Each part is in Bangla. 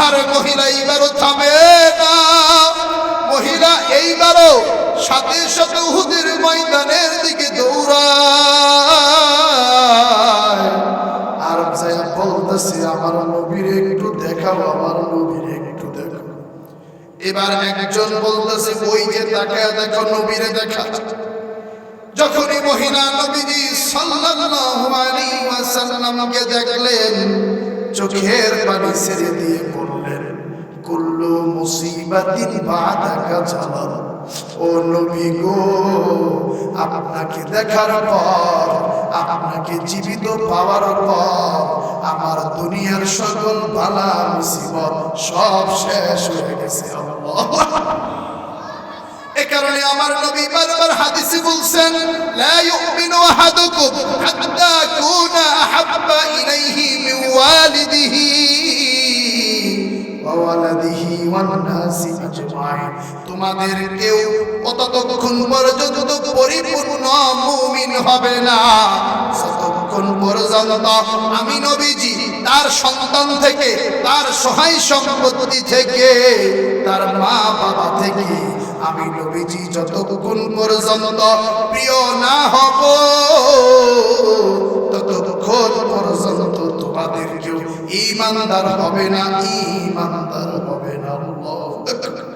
আর মহিলা এইবারও থামে না। মহিলা এইবারও সাথে সাথে উহুদের ময়দানের দিকে দৌড়ায়। আর যাই বলতেছে, আমার নবীর একটু দেখাও, আমার নবীর একটু দেখাও। এবার একজন বলতেছে, ওই যে তাকায় দেখো, নবীরে দেখা। যখনই মহিলা নবীজি সাল্লাল্লাহু আলাইহি ওয়াসাল্লামকে দেখলেন, চোখের পানি ছেড়ে দিয়ে বললেন, কুল্লু মুসিবাতিন বাদাকা জালাল। ও নবী গো, আপনাকে দেখার পর, আপনাকে জীবিত পাওয়ার পর আমার দুনিয়ার সকল বালা মুসিবত সব শেষ হয়ে গেছে। আল্লাহ। এ কারণে আমার নবী বারবার হাদিসে বলছেন, লা ইউমিনু আহাদুকুম হাত্তা কুনা আহাব্বা ইলাইহি মিন ওয়ালিদিহি ওয়া ওয়ালাদিহি ওয়ান নাসি আজমাইন। তোমাদের কেউ ততক্ষণ পর্যন্ত পরিপূর্ণ মুমিন হবে না যতক্ষণ পর্যন্ত আমি নবীজি তার সন্তান থেকে, তার সহায় সম্পত্তি থেকে, তার মা বাবা থেকে আমি নবীজি যতক্ষণ পর্যন্ত প্রিয় না হব ততক্ষণ পর্যন্ত তোমাদের কেউ ঈমানদার হবে না, ঈমানদার হবে না। আল্লাহু আকবার।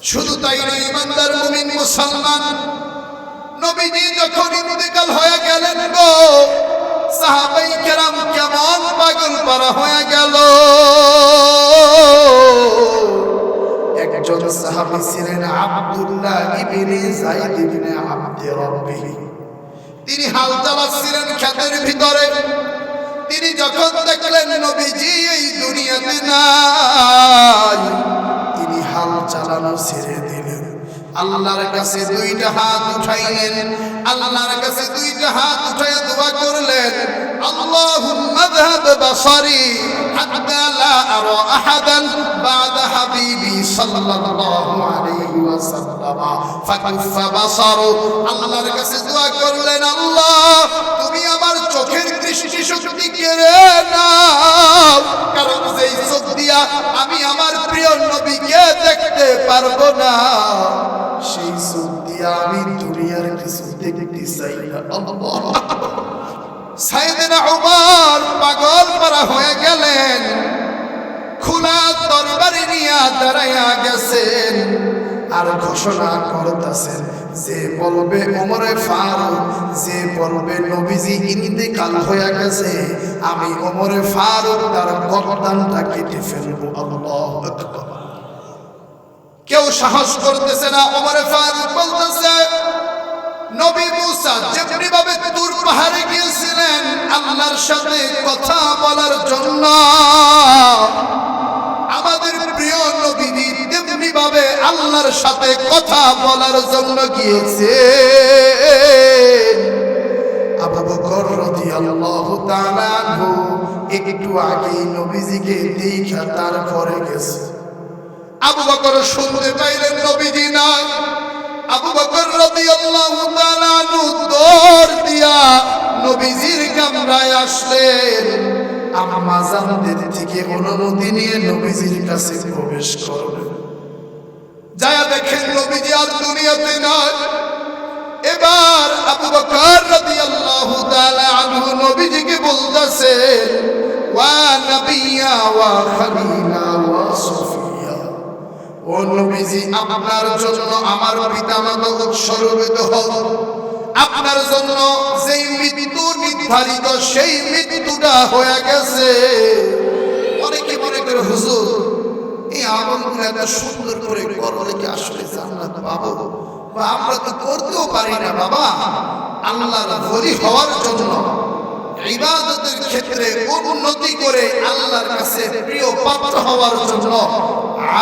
শুধু তাই নয়, ঈমানদার মুমিন মুসলমান নবীজি যখন ইন্তেকাল হয়ে গেলেন গো, সাহাবায়ে কেরাম কেমন পাগল পারা হয়ে গেল। একজন সাহাবী ছিলেন আব্দুল্লাহ ইবনে যায়েদ ইবনে আব্দে রব্বিহ। তিনি হাল চালাচ্ছিলেন ক্ষেতের ভিতরে। তিনি যখন দেখলেন নবীজি এই দুনিয়াতে নাই, তিনি হাল চালানো ছেড়ে দিলেন। আল্লাহর কাছে দুইটা হাত উঠাইলেন, আল্লাহর কাছে দুইটা হাত উঠাইয়া দোয়া করলেন, আল্লাহুম্মা যাহাব বাসারি হাত্তা লা আরা আহাদান বাদা হাবিবি সাল্লাল্লাহু আলাইহি ওয়াসাল্লাম ফাকুফা বাসারু। আল্লাহর কাছে দোয়া করলেন, আল্লাহ তুমি আমার চোখের দৃষ্টি শক্তি কেড়ে নাও, কারণ যেই চোখ দিয়া আমি আমার প্রিয় নবীকে দেখতে পারবো না, সেই চোখ দিয়া আমি দুনিয়ার কিছু দেখতে চাই না। আল্লাহ। সাইয়েদনা উমর পাগল পারা হয়ে গেলেন, খোলা তরবারি নিয়ে দাঁড়াইয়া গেছেন আর ঘোষণা করতেছেন, যে বলবে ওমরে ফারুক, যে বলবে নবীজি ইন্তেকাল হয়ে গেছে, আমি ওমরে ফারুক তার গর্দানটা কেটে ফেলবো। আল্লাহু আকবার। কেউ সাহস করতেছে না। ওমরে ফারুক বলতেছে, নবী মুসা যেমনি ভাবে তুর পাহাড়ে গিয়েছিলেন আল্লাহর সাথে কথা বলার জন্য, আমাদের প্রিয় নবীজি তেমনি ভাবে আল্লাহর সাথে কথা বলার জন্য গিয়েছেন। আবু বকর রাদিয়াল্লাহু তাআলা আনহু একটু আগে নবীজিকে দেখা তার ঘরে গেছে। আবু বকর শুনতে পাইলেন নবীজি নাই। আবু বকর রাদিয়াল্লাহু তাআলা আনহু দৌড় দিয়া নবীজির কামরায় আসলেন। আম্মা জানদের থেকে অনুমতি নিয়ে নবীজির কাছে প্রবেশ করলেন। যায়া দেখেন নবীজি আর দুনিয়াতে নাই। এবার আবু বকর রাদিয়াল্লাহু তাআলা আনহু নবীজিকে বলতেছে, ওয়া নবিয়্যা ওয়া খলিলা ওয়া সফিয়া, ও নবীজি আপনার জন্য আমার পিতামাতা উৎসর্গিত হোক। আপনার জন্য যেই মৃত্যু নির্ধারিত সেই মৃত্যুটা হয়ে গেছে। অনেকে মনে করে, হুজুর এই আমলগুলো এত সুন্দর করে করলে কি আসলে জান্নাত পাবো? বা আমরা তো করতেও পারি না বাবা। আল্লাহর ওলি হওয়ার জন্য, ইবাদতের ক্ষেত্রে উন্নতি করে আল্লাহর কাছে প্রিয় পাত্র হওয়ার জন্য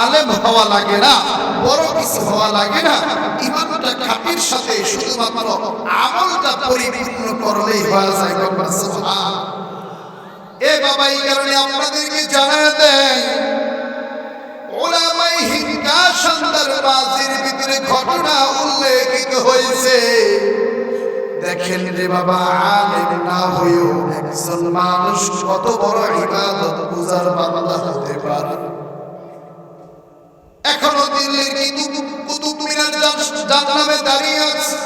আলেম হওয়া লাগে না, বড় কিছু হওয়া লাগে না। ইমানটা খাঁটির সাথে শুধুমাত্র আমলটা পরিপূর্ণ করলেই হয়ে যায়। সুবহান। এ বাবা, এই কারণে আপনাদেরকে জানাতে দেয়, উলামায়ে হিন্দা সন্দারবাজির ভিতরে ঘটনা উল্লেখিত হয়েছে। দেখেন রে বাবা, আলেম না হয়েও একজন মানুষ কত বড় ইবাদত পূজার বান্দা হতে পারে। এখনো দিল্লির কুতুব মিনার জান্নাতে দাঁড়িয়ে আছে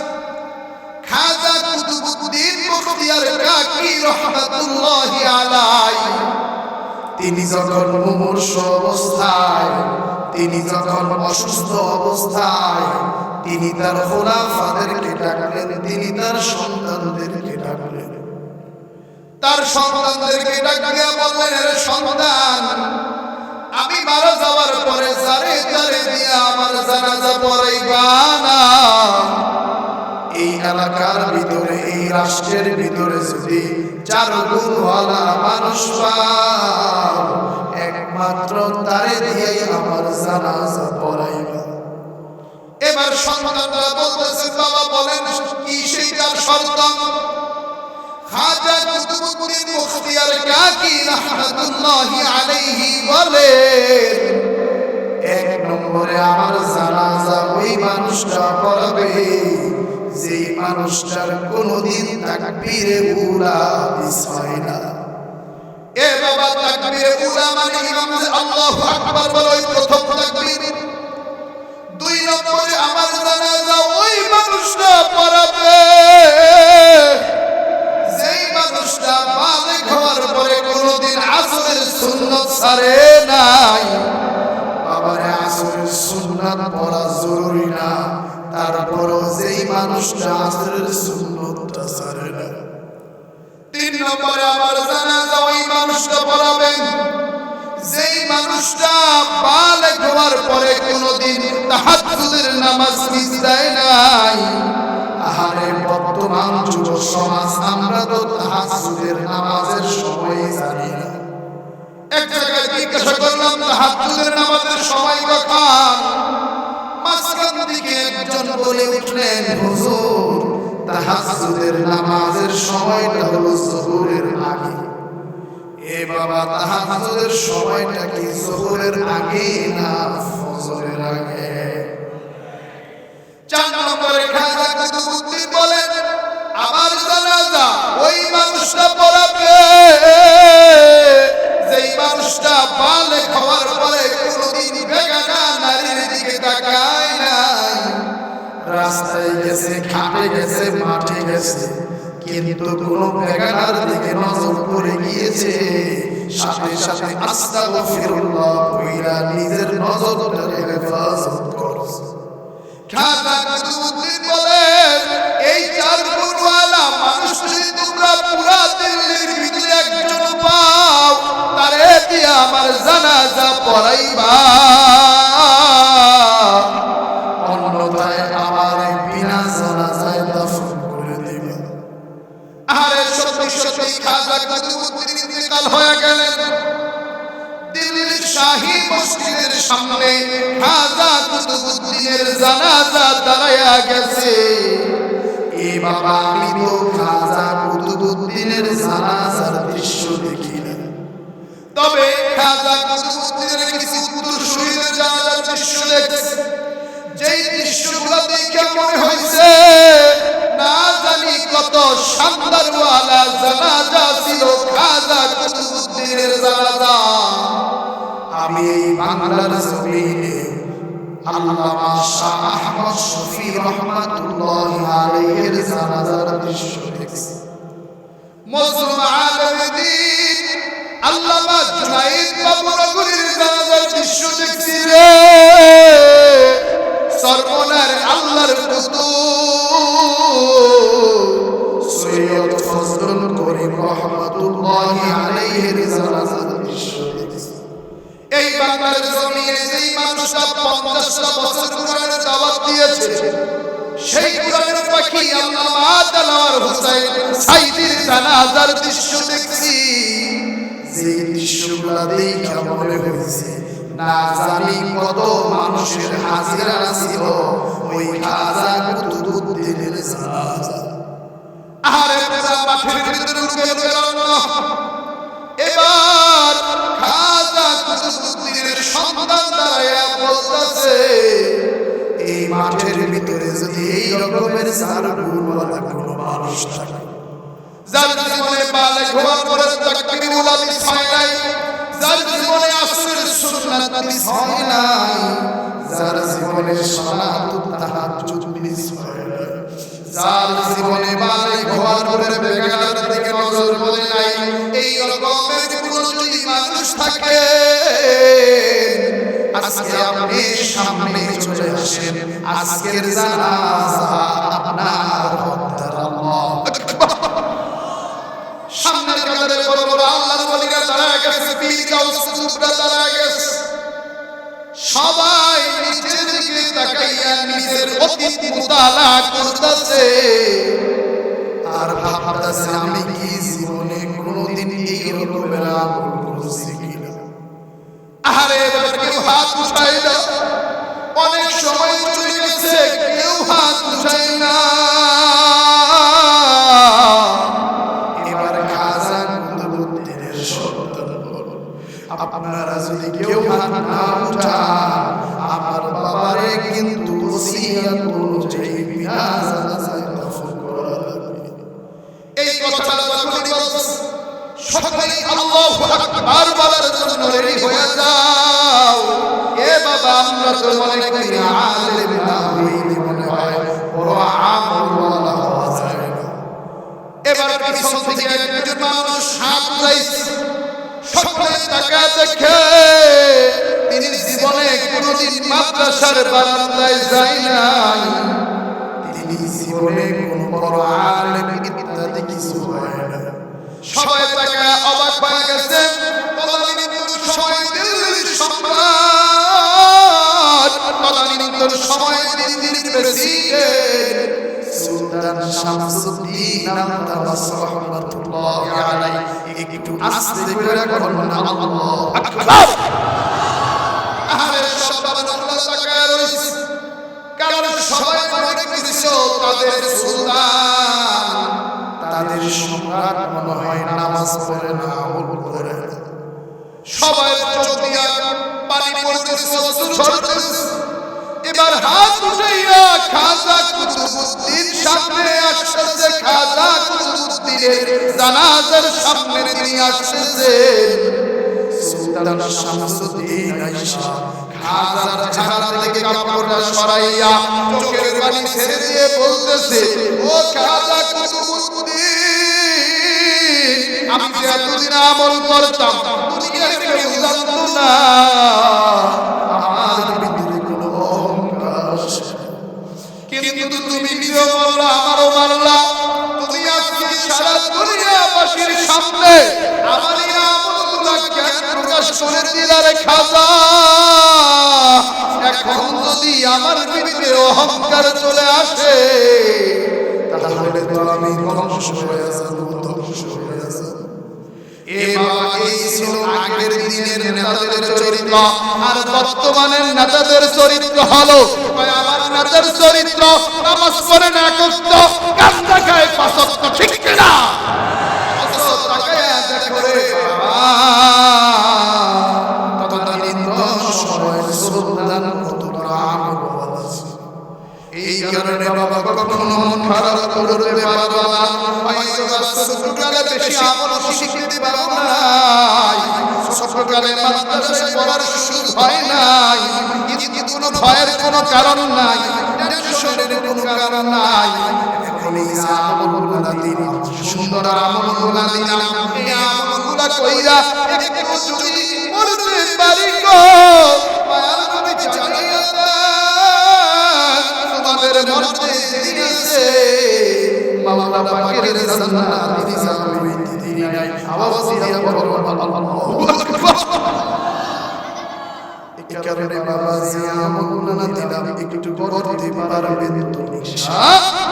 খাজা কুতুবউদ্দিন মুখতিয়ার কাকি রাহমাতুল্লাহি আলাইহি। তিনি যখন মুমূর্ষু অবস্থায়, তিনি যখন অসুস্থ অবস্থায়, তিনি তার খোলাফাদেরকে ডাকলেন, তিনি তার সন্তানদেরকে ডাকলেন। তার সন্তানদেরকে ডাকিয়া বললেন, রে সন্তান, আমি মারা যাওয়ার পরে যারে যারে দিয়া আমার জানাজা পড়াইবা না, এই এলাকার ভিতরে, এই রাষ্ট্রের ভিতরে যদি 4 গুণওয়ালা মানুষ পাও, একমাত্র তারে দিয়েই আমার জানাজা পড়াইবা। এবার সন্তানরা বলতেছে, বাবা বলেন কি সেইটার শর্ত? খাজা কুতুবউদ্দিন মুখতিয়ার কাকি রাহমাতুল্লাহি আলাইহি বলেন, 1 নম্বরে আমার জানাজা ওই মানুষটা পড়াবে যেই মানুষটার কোনদিন তাকবীরে উলা মিস হয় না। এ বাবা, তাকবীরে উলা মানে ইমাম আল্লাহু আকবার বলে ওই প্রথম তাকবীর। 2 নম্বরে আমার জানাজা ওই মানুষটা পড়াবে যেই মানুষটা বালিগ হওয়ার পরে কোনদিন আসরের সুন্নাত ছাড়ে নাই। বাবারে, আসরের সুন্নাত পড়া জরুরি না, তারপরও যেই মানুষটা আসরের সুন্নাতটা ছাড়ে না। 3 নম্বরে আমার জানাজা ওই মানুষটা পড়াবেন যেই মানুষটা বালিগ হওয়ার পরে কোনদিন তাহাজ্জুদের নামাজ মিস দেয় নাই। আরে বর্তমান যুব সমাজ, আমরা তো তাহাজ্জুদের নামাজের সময় জানি না। এক জায়গায় জিজ্ঞাসা করলাম, তাহাজ্জুদের নামাজের সময় কখন? মাঝখান থেকে একজন বলে উঠলেন, হুজুর, তাহাজ্জুদের নামাজের সময়টা হলো যোহরের আগে। এ বাবা, তাহাজ্জুদের সময়টা কি যোহরের আগে না ফজরের আগে? 4 নম্বরে খাজা কুতুবউদ্দিন বলেন, আমার জানাজা ওই মানুষটা পড়াবে যেই মানুষটা বালিগ হওয়ার পরে কোনদিন বেগানা নারীর দিকে তাকায় নাই। রাস্তায় গেছে, ঘাটে গেছে, মাঠে গেছে, কিন্তু কোন বেগানার দিকে নজর পড়ে গিয়েছে, সাথে সাথে আস্তাগফিরুল্লাহ কইরা নিজের নজরটাকে হেফাজত করছে। খাজা কুতুবউদ্দিন বলেন, এই 4 গুণওয়ালা মানুষ যদি তোমরা পুরা দিল্লির ভিতরে একজন পাও, তারে দিয়ে আমার জানাজা পড়াইবা, অন্যথায় আমার বিনা জানাজায় দাফন করে দিবা। আরে সত্যি সত্যি খাজা কুতুবউদ্দিন ইন্তেকাল হয়ে গেলেন। দিল্লির শাহী মসজিদের সামনে খাজা কুতুবউদ্দিনের জানাজা দাঁড়ায়া গেছে। এ বাবা, আমি তো খাজা কুতুবউদ্দিনের জানাজার দৃশ্য দেখি না, তবে খাজা কুতুবউদ্দিনের কিছু উত্তরসূরিদের জানাজার দৃশ্য দেখছি। যেই দৃশ্যগুলো দেখে মনে হয়েছে না জানি কত শানদারওয়ালা জানাজা ছিল খাজা কুতুবউদ্দিনের জানাজা। আমি এই বাংলার জমিনে আল্লামা শাহ আহমদ শফী রাহমাতুল্লাহি আলাইহির জানাজার দৃশ্য দেখছি। মজলুম আলমদ্বীন আল্লামা জুনাইদ বাবুনগরীর জানাজার দৃশ্য দেখছি রে। সর্বনার আল্লাহর কুতুব সৈয়দ ফজলুল করিম রাহমাতুল্লাহি আলাইহির জানাজার দৃশ্য দেখছি। এই বাংলার জমিনে যেই মানুষটা 50টা বছর কোরআনের দাওয়াত দিয়েছে, সেই কোরআনের পাখি আল্লামা দেলোয়ার হোসেন সাইদির জানাজার দৃশ্য দেখছি। যে দৃশ্যগুলো দেখে মনে হয়েছে না জানি কত মানুষের হাজিরা ছিল ওই খাজা কুতুবউদ্দিনের জানাজা। আরে পুরা মাঠের ভিতরে ঢুকে গেল। এবার খাজা কুতুবউদ্দিনের সন্তান দাঁড়ায়া বলতেছে, এই মাঠের ভিতরে যদি এই রকমের চার গুণওয়ালা কোনো মানুষ থাকে, যার জীবনে বালেগ হওয়ার পরে তাকবীরুল আযম হয় নাই, যার জীবনে আসরের সুন্নাত মিস হয় নাই, যার জীবনে সালাতুত তাহাজ্জুদ মিস হয় নাই, যার জীবনে বালেগ হওয়ার পরে বেগানার দিকে নজর পড়ে নাই, এই রকমের কোনো যদি মানুষ থাকে, আজকে আপনি সামনে চলে আসেন, আজকের জানাজা আপনার হকদার। আল্লাহু আকবার। সামনে কাতারে বড় বড় আল্লাহর ওলিরা দাঁড়ায় গেছে, পীর গাউস কুতুবরা দাঁড়ায় গেছে, সবাই নিচের দিকে তাকাইয়া নিজের অতীত মুতালা করতেছে আর ভাবতেছে আমি কি জীবনে কোনোদিন এই রকমের আমল করেছি কিনা। আরে এবার কেউ হাত উঠায় না, অনেক সময় চলে গেছে কেউ হাত উঠায় না। এবার খাজা কুতুবউদ্দিনের সন্তান আপনারা যদি কেউ হাত না উঠান, আমার বাবারে কিন্তু ওসিয়ত অনুযায়ী বিনা জানাজায় দাফন করা লাগবে। এই কথাটা যখনই বলছে সকলেই আল্লাহু আকবার বলার জন্য রেডি হয়ে যাও। এ বাবা আমরা তো মনে করি আলেম না হইলে মনে হয় বড় আমলওয়ালা হওয়া যায় না। এবার পিছন থেকে একজন মানুষ হাত উঠাইছে, সকলে তাকায় দেখে তিনি জীবনে কোনোদিন মাদ্রাসার বারান্দায় যায় নাই, তিনি জীবনে কোনো বড় আলেম ইত্যাদি কিছু হয় না। সবাই তাকায় অবাক হয়ে গেছে। তদানীন্তন সময় দিল্লির সম্রাট, তদানীন্তন সময় দিল্লির প্রেসিডেন্ট সুলতান শামসুদ্দীন আল-তাবাস রাহমাতুল্লাহি আলাইহি একটু আস্তে করে বলুন আল্লাহু আকবার। আরে সবাই আল্লাহ তাকায় রইছে, কারণ সবাই মনে করেছে তাদের সুলতান, তাদের সম্রাট মনে হয় নামাজ পড়ে না, আমল করে না। সবাই চোখ দিয়া পানি পড়তেছে, অশ্রু ঝরতেছে। এবার হাত উঠাইয়া খাজা কুতুবউদ্দিন সামনে আসতেছে, খাজা কুতুবউদ্দিনের জানাজার সামনে তিনি আসতেছেন। সুলতান শামসুদ্দীন আইসা খাজার চেহারা থেকে কাপড়টা সরাইয়া চোখের পানি ছেড়ে দিয়ে বলতেছে, ও খাজা কুতুবউদ্দিন, আমি যে এতদিন আমল করতাম দুনিয়ার কেউ জানতো না, আমার ভিতরে কোনো অহংকার আছে, কিন্তু তুমি নিজে বললা আমারও মারলা, তুমি আজকে সারা দুনিয়াবাসীর সামনে আমার এই আমলগুলো জ্ঞান প্রকাশ করে দিলা রে খাজা। এখন যদি আমার ভিতরে অহংকার চলে আসে তাহলে তো আমি ধ্বংস হয়ে যাব, ধ্বংস হয়ে যাব। এই ছিল আগের দিনের নেতাদের চরিত্র, আর বর্তমানের নেতাদের চরিত্র হলো আমার নেতার চরিত্র নামাজ পড়ে না, কষ্ট গাঁজা খায়, পাঁচ ওয়াক্ত, ঠিক কিনা? এই কারণে বাবা কখনো মন খারাপ করতে পারবা না, হয়তো ছোটকালে বেশি আমল শিখতে পারো নাই, ছোটকালে মাদ্রাসায় পড়ার সুযোগ হয় নাই, কিন্তু কোনো ভয়ের কোনো কারণ নাই, টেনশনের কোনো কারণ নাই। এখন এই আমলগুলো দিন, সুন্দর আমলগুলো দিন, এই আমলগুলো কইরা একটু যদি পড়তে পারি গো মায়ার নবী জানিয়ে তোমাদের মধ্যে দিন আছে মাওলানা পাকের জান্নাত দিদি সামনে দিদি নাই, আওয়াজ দিয়া বলো আল্লাহু আকবার। এই কারণে বাবা যে আমলগুলো না দিলাম একটু করতে পারবেন তো ইনশাআল্লাহ।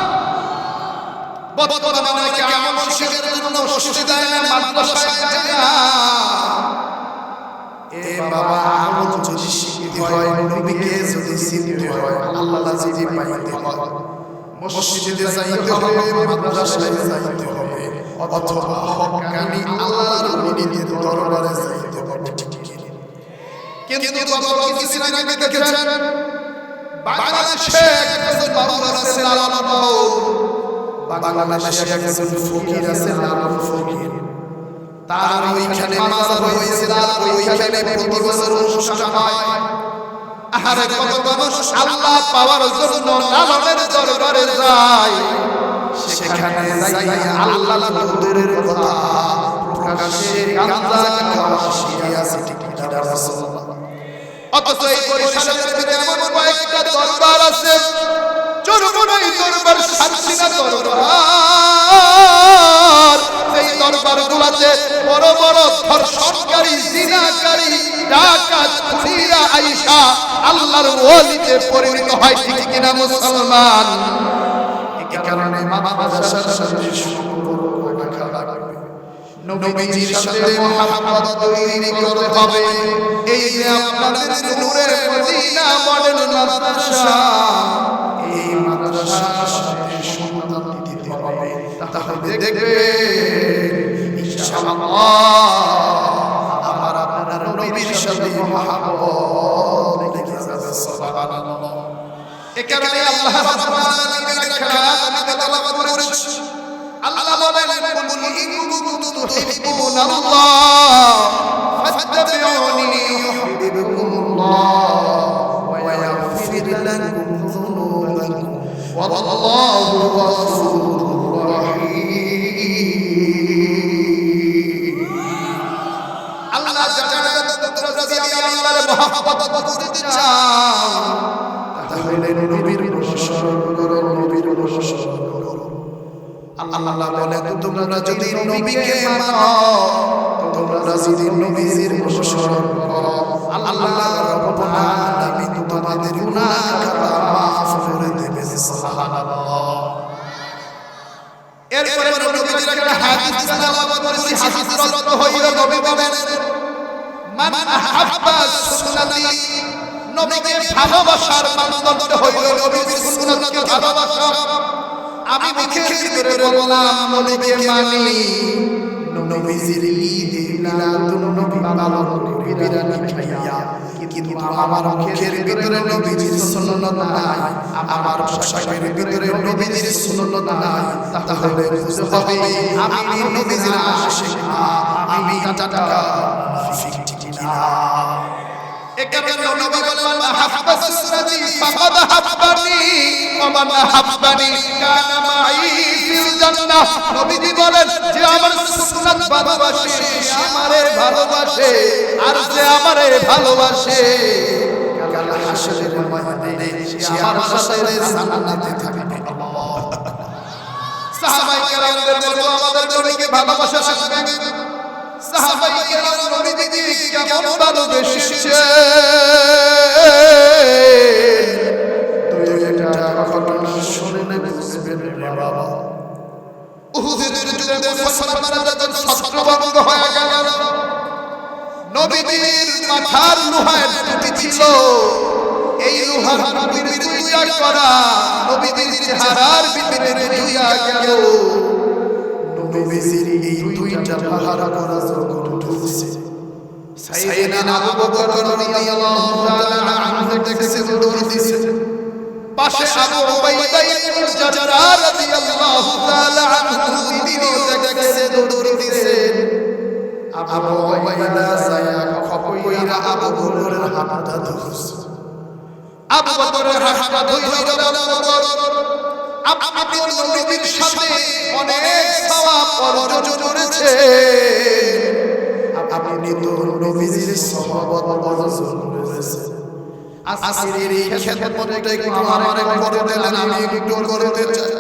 বর্তমানে অনেকে আমল শেখার জন্য মসজিদে যায় না, মাদ্রাসায় যায় না। এ বাবা আমল যদি শিখতে হয়, নবীকে যদি চিনতে হয়, আল্লাহ যদি পাইতে হয়, মসজিদে যাইতে হবে, মাদ্রাসায় যাইতে হবে, অথবা হক্কানি আল্লাহর ওলিদের দরবারে যাইতে হবে। কিন্তু বাবা কিছুদিন আগে দেখেছেন বাংলাদেশে একজন বাবু আছে লালন বাবু, বাংলাদেশে একজন ফকির আছে লালন ফকির, তার ওইখানে মাজার হয়েছে, আর ওইখানে প্রতি বছর অনুষ্ঠান হয়। আরে কত মানুষ আল্লাহ পাওয়ার জন্য লালনের দরবারে যায়, সেখানে যাইয়া আল্লাহর নূরের কথা প্রকাশে গাঁজা খাওয়া শিখে আছে, ঠিক কি না রাসূলুল্লাহ? অথচ এই বরিশালের ভিতরে এমন কয়েকটা দরবার আছে, চরমনাই দরবার, শান্তিনা দরবার, এই দরবারগুলোতে বড় বড় ধর্ষণকারী, জিনাকারী, ডাকাত, খুনিরা আয়েশা আল্লাহর ওলিতে পরিণত হয়, ঠিক কি না মুসলমান? এই কারণে মাদ্রাসার সাথে সম্পর্ক রাখা লাগবে, নবীজির সাথে মহব্বত তৈরি করতে হবে। এই যে আপনাদের নূরের মদিনা মডেল মাদ্রাসা, এই মাদ্রাসার সাথে সম্মান দিতে হবে, তাহলে দেখবেন ইনশাআল্লাহ আমার আপনার নবীর সাথে মহব্বত লেগে যাবে। সুবহানাল্লাহ। এই কারণে আল্লাহ রাব্বুল আলামিন একটা তেলাওয়াত করেছেন। আল্লাহ বলেন, কুল ইন কুনতুম তুহিব্বুনাল্লাহ ফাত্তাবিউনি ইউহিব্বুকুমুল্লাহ ওয়া ইয়াগফির লাকুম যুনুবাকুম ওয়াল্লাহু গফুরুর রাহিম। আল্লাহ জানে যদি আমি আল্লাহর মহব্বত করতে চাও, তাহলে নবীর অনুসরণ করো, নবীর অনুসরণ করো। আল্লাহ বলেন, তোমরা যদি নবীকে মানো, তোমরা যদি নবীর অনুসরণ করো, আল্লাহ রাব্বুল আলামিন তোমাদের গুনাহ খাতা মাফ করে দেবেন। সুবহানাল্লাহ। এরপরে নবীজির একটা হাদিস তেলাওয়াত করেছি, হাদিসের অর্থ হইল, নবী বলেন, মান আহাব্বা সুন্নতি, নবীকে ভালোবাসার মানদণ্ড হইল নবীর সুন্নাতকে ভালোবাসা। আমি মুখের ভিতরে বললাম নবীকে মানি, নবীজির ঈদ মিলাদুন নবী পালন করি বিরিয়ানি খাইয়া, কিন্তু আমার মুখের ভিতরে নবীজির সুন্নাত নাই, আমার পোশাকের ভিতরে নবীজির সুন্নাত নাই, তাহলে বুঝতে হবে আমি নবীজির আশিক না, আমি টাটকা মুনাফিক না। একারণে নবী বলেন, আহাব্বা সুন্নতি ফাকাদ আহাব্বানি ওয়া মান আহাব্বানি কানা মাই ফিল জান্নাহ। নবীজি বলেন, যে আমার সুন্নাত ভালোবাসে সে আমারে ভালোবাসে, আর যে আমারে ভালোবাসে কাল হাসরের ময়দানে সে আমার সাথে জান্নাতে থাকবে। আল্লাহ। সাহাবায়ে কেরামদের মতো আমাদের নবীকে ভালোবাসা শিখবেন। সাহাবায়ে কেরাম নবীজিকে কেমন ভালোবেসেছে, দুইটা ঘটনা শুনে বুঝবেন রে বাবা। উহুদের যুদ্ধে মুসলমানরা যখন ছত্রভঙ্গ হয়ে গেল, নবীজির মাথার লোহার টুপি ছিল, এই লোহার টুপির দুইয়া করা নবীজির চেহারার ভিতরে দুইয়া গেল। নবীজির এই দুইটা পাহারা করা যখন ঢুকছে, সাইয়েদনা আবু বকর রাদিয়াল্লাহু তাআলা আনহু দেখছে দৌড় দিছে, পাশে আবু উবাইদা ইবনে জাররাহ রাদিয়াল্লাহু তাআলা আনহু তিনিও দেখছে দৌড় দিছে। আবু উবাইদা যায়া খপকইরা আবু বকরের হাতটা ধরছে। আবু বকরের হাতটা ধইরা বকর, আপনি তো নবীর সাথে অনেক সওয়াব অর্জন করেছেন, আপনি তো নবীজির সহবত অর্জন করেছেন, আজকের এই খেদমতটা একটু আমারে করে দেন, আমি একটু করতে চাই।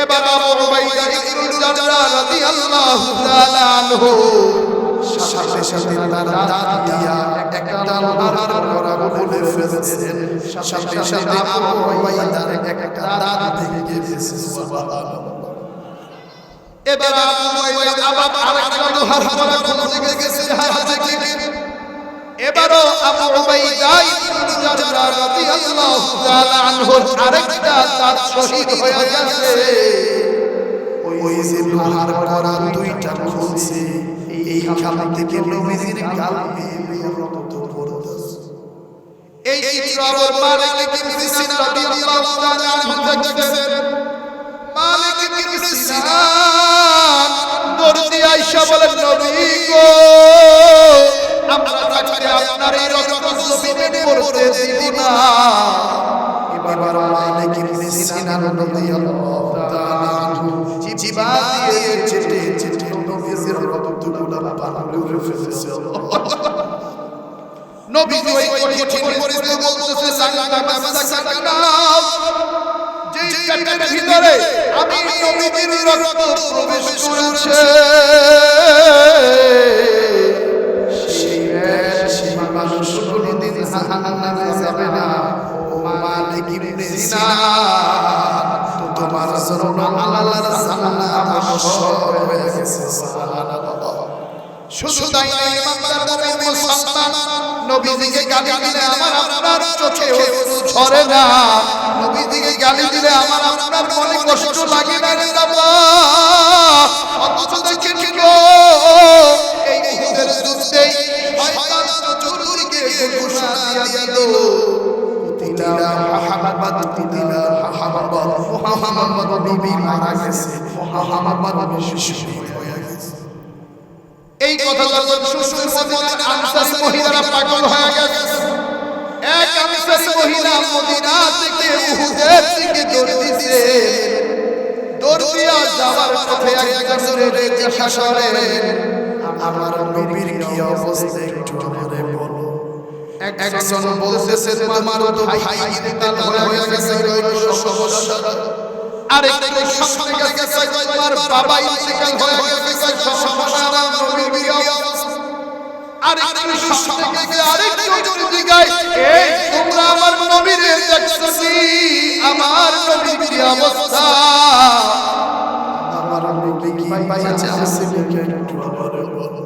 এবার আবু উবাইদা ইবনে জাররাহ রাদিয়াল্লাহু তাআলা আনহু সাথে সাথে তার দাঁত দিয়া একটা লোহার কড়া খুলে ফেলেছেন, সাথে সাথে আবু উবাইদার একটা দাঁত ভেঙে গেছে। সুবহানাল্লাহ। এবার আবু উবাইদা আবার আরেকটা লোহার কড়া খুলে গেছে হাতে থেকে। এবারও আবু উবাইদা ইবনে জাররাহ রাদিয়াল্লাহু তাআলা আনহু আরেকটা দাঁত শহীদ হয়ে গেছে। ওই যে লোহার কড়া দুইটা খুলছে, এইখান থেকে নবীজির গাল বেয়ে রক্ত পড়তেছে। এই চিত্র আবার মালিক ইবনে সিনা রাদিয়াল্লাহু তাআলা আনহু দেখতেছেন। মালিক ইবনে সিনা দরদি আয়েশা বলেন, নবী গো, আমরা থাকতে আপনার এই রক্ত জমিনে পড়তে দিব না। এবার মালিক ইবনে সিনা রাদিয়াল্লাহু তাআলা আনহু জিবা দিয়ে চেটে চেটে নবীর রক্তগুলো পান করে ফেলেছে। নবী ওই কঠিন পরিস্থিতি বলতেছে, সাকানা সাকানা, যেই পেটের ভিতরে আমি নবীর রক্ত প্রবেশ করেছে, সেই মানুষ কোনদিন জাহান্নামে যাবে না। ও মালিক ইবনে সিনা, তোমার জন্য আল্লাহর জান্নাত অবশ্যই হয়ে গেছে। সুবহানাল্লাহ। শুধু তাই নয়, ইমানদার মুমিন মুসলমান নবীজিকে গালি দিলে আমার আপনার চোখে অশ্রু ঝরে না, নবীজিকে গালি দিলে আমার আপনার মনে কষ্ট লাগে না রে বাবা। অথচ দেখেন গো, এই উহুদের যুদ্ধে শয়তান চতুর্দিকে ঘোষণা দিয়া দিল, কুতিলা মুহাম্মাদ, কুতিলা মুহাম্মাদ, মুহাম্মাদ নবী মারা গেছে, মুহাম্মাদ শহীদ হয়ে গেছে। এই কথা যখন শুনে মদিনার আনসারী মহিলারা পাগল হয়ে গেছে। এক আনসারী মহিলা মদিনা থেকে উহুদের দিকে দৌড় দিছে। দৌড় দিয়া যাওয়ার পথে একজনের জিজ্ঞাসা করেন, আমার নবীর কি অবস্থা একটু আমারে বলো। একজন বলতেছে, তোমার তো ভাই ইন্তেকাল হয়ে গেছে, ওই সমস্যা। আরেকজন সামনে গেছে, তোমার বাবা ইন্তেকাল হয়ে গেছে, সমস্যা। নবীর অবস্থা। আরেকজন সামনে গেছে, আরেকজন জিগায়, এই তোমরা আমার নবীর দেখছনি, আমার নবীর কি অবস্থা, আমার নবী কি পাইছে আছে নাকি একটু আমারে বলো।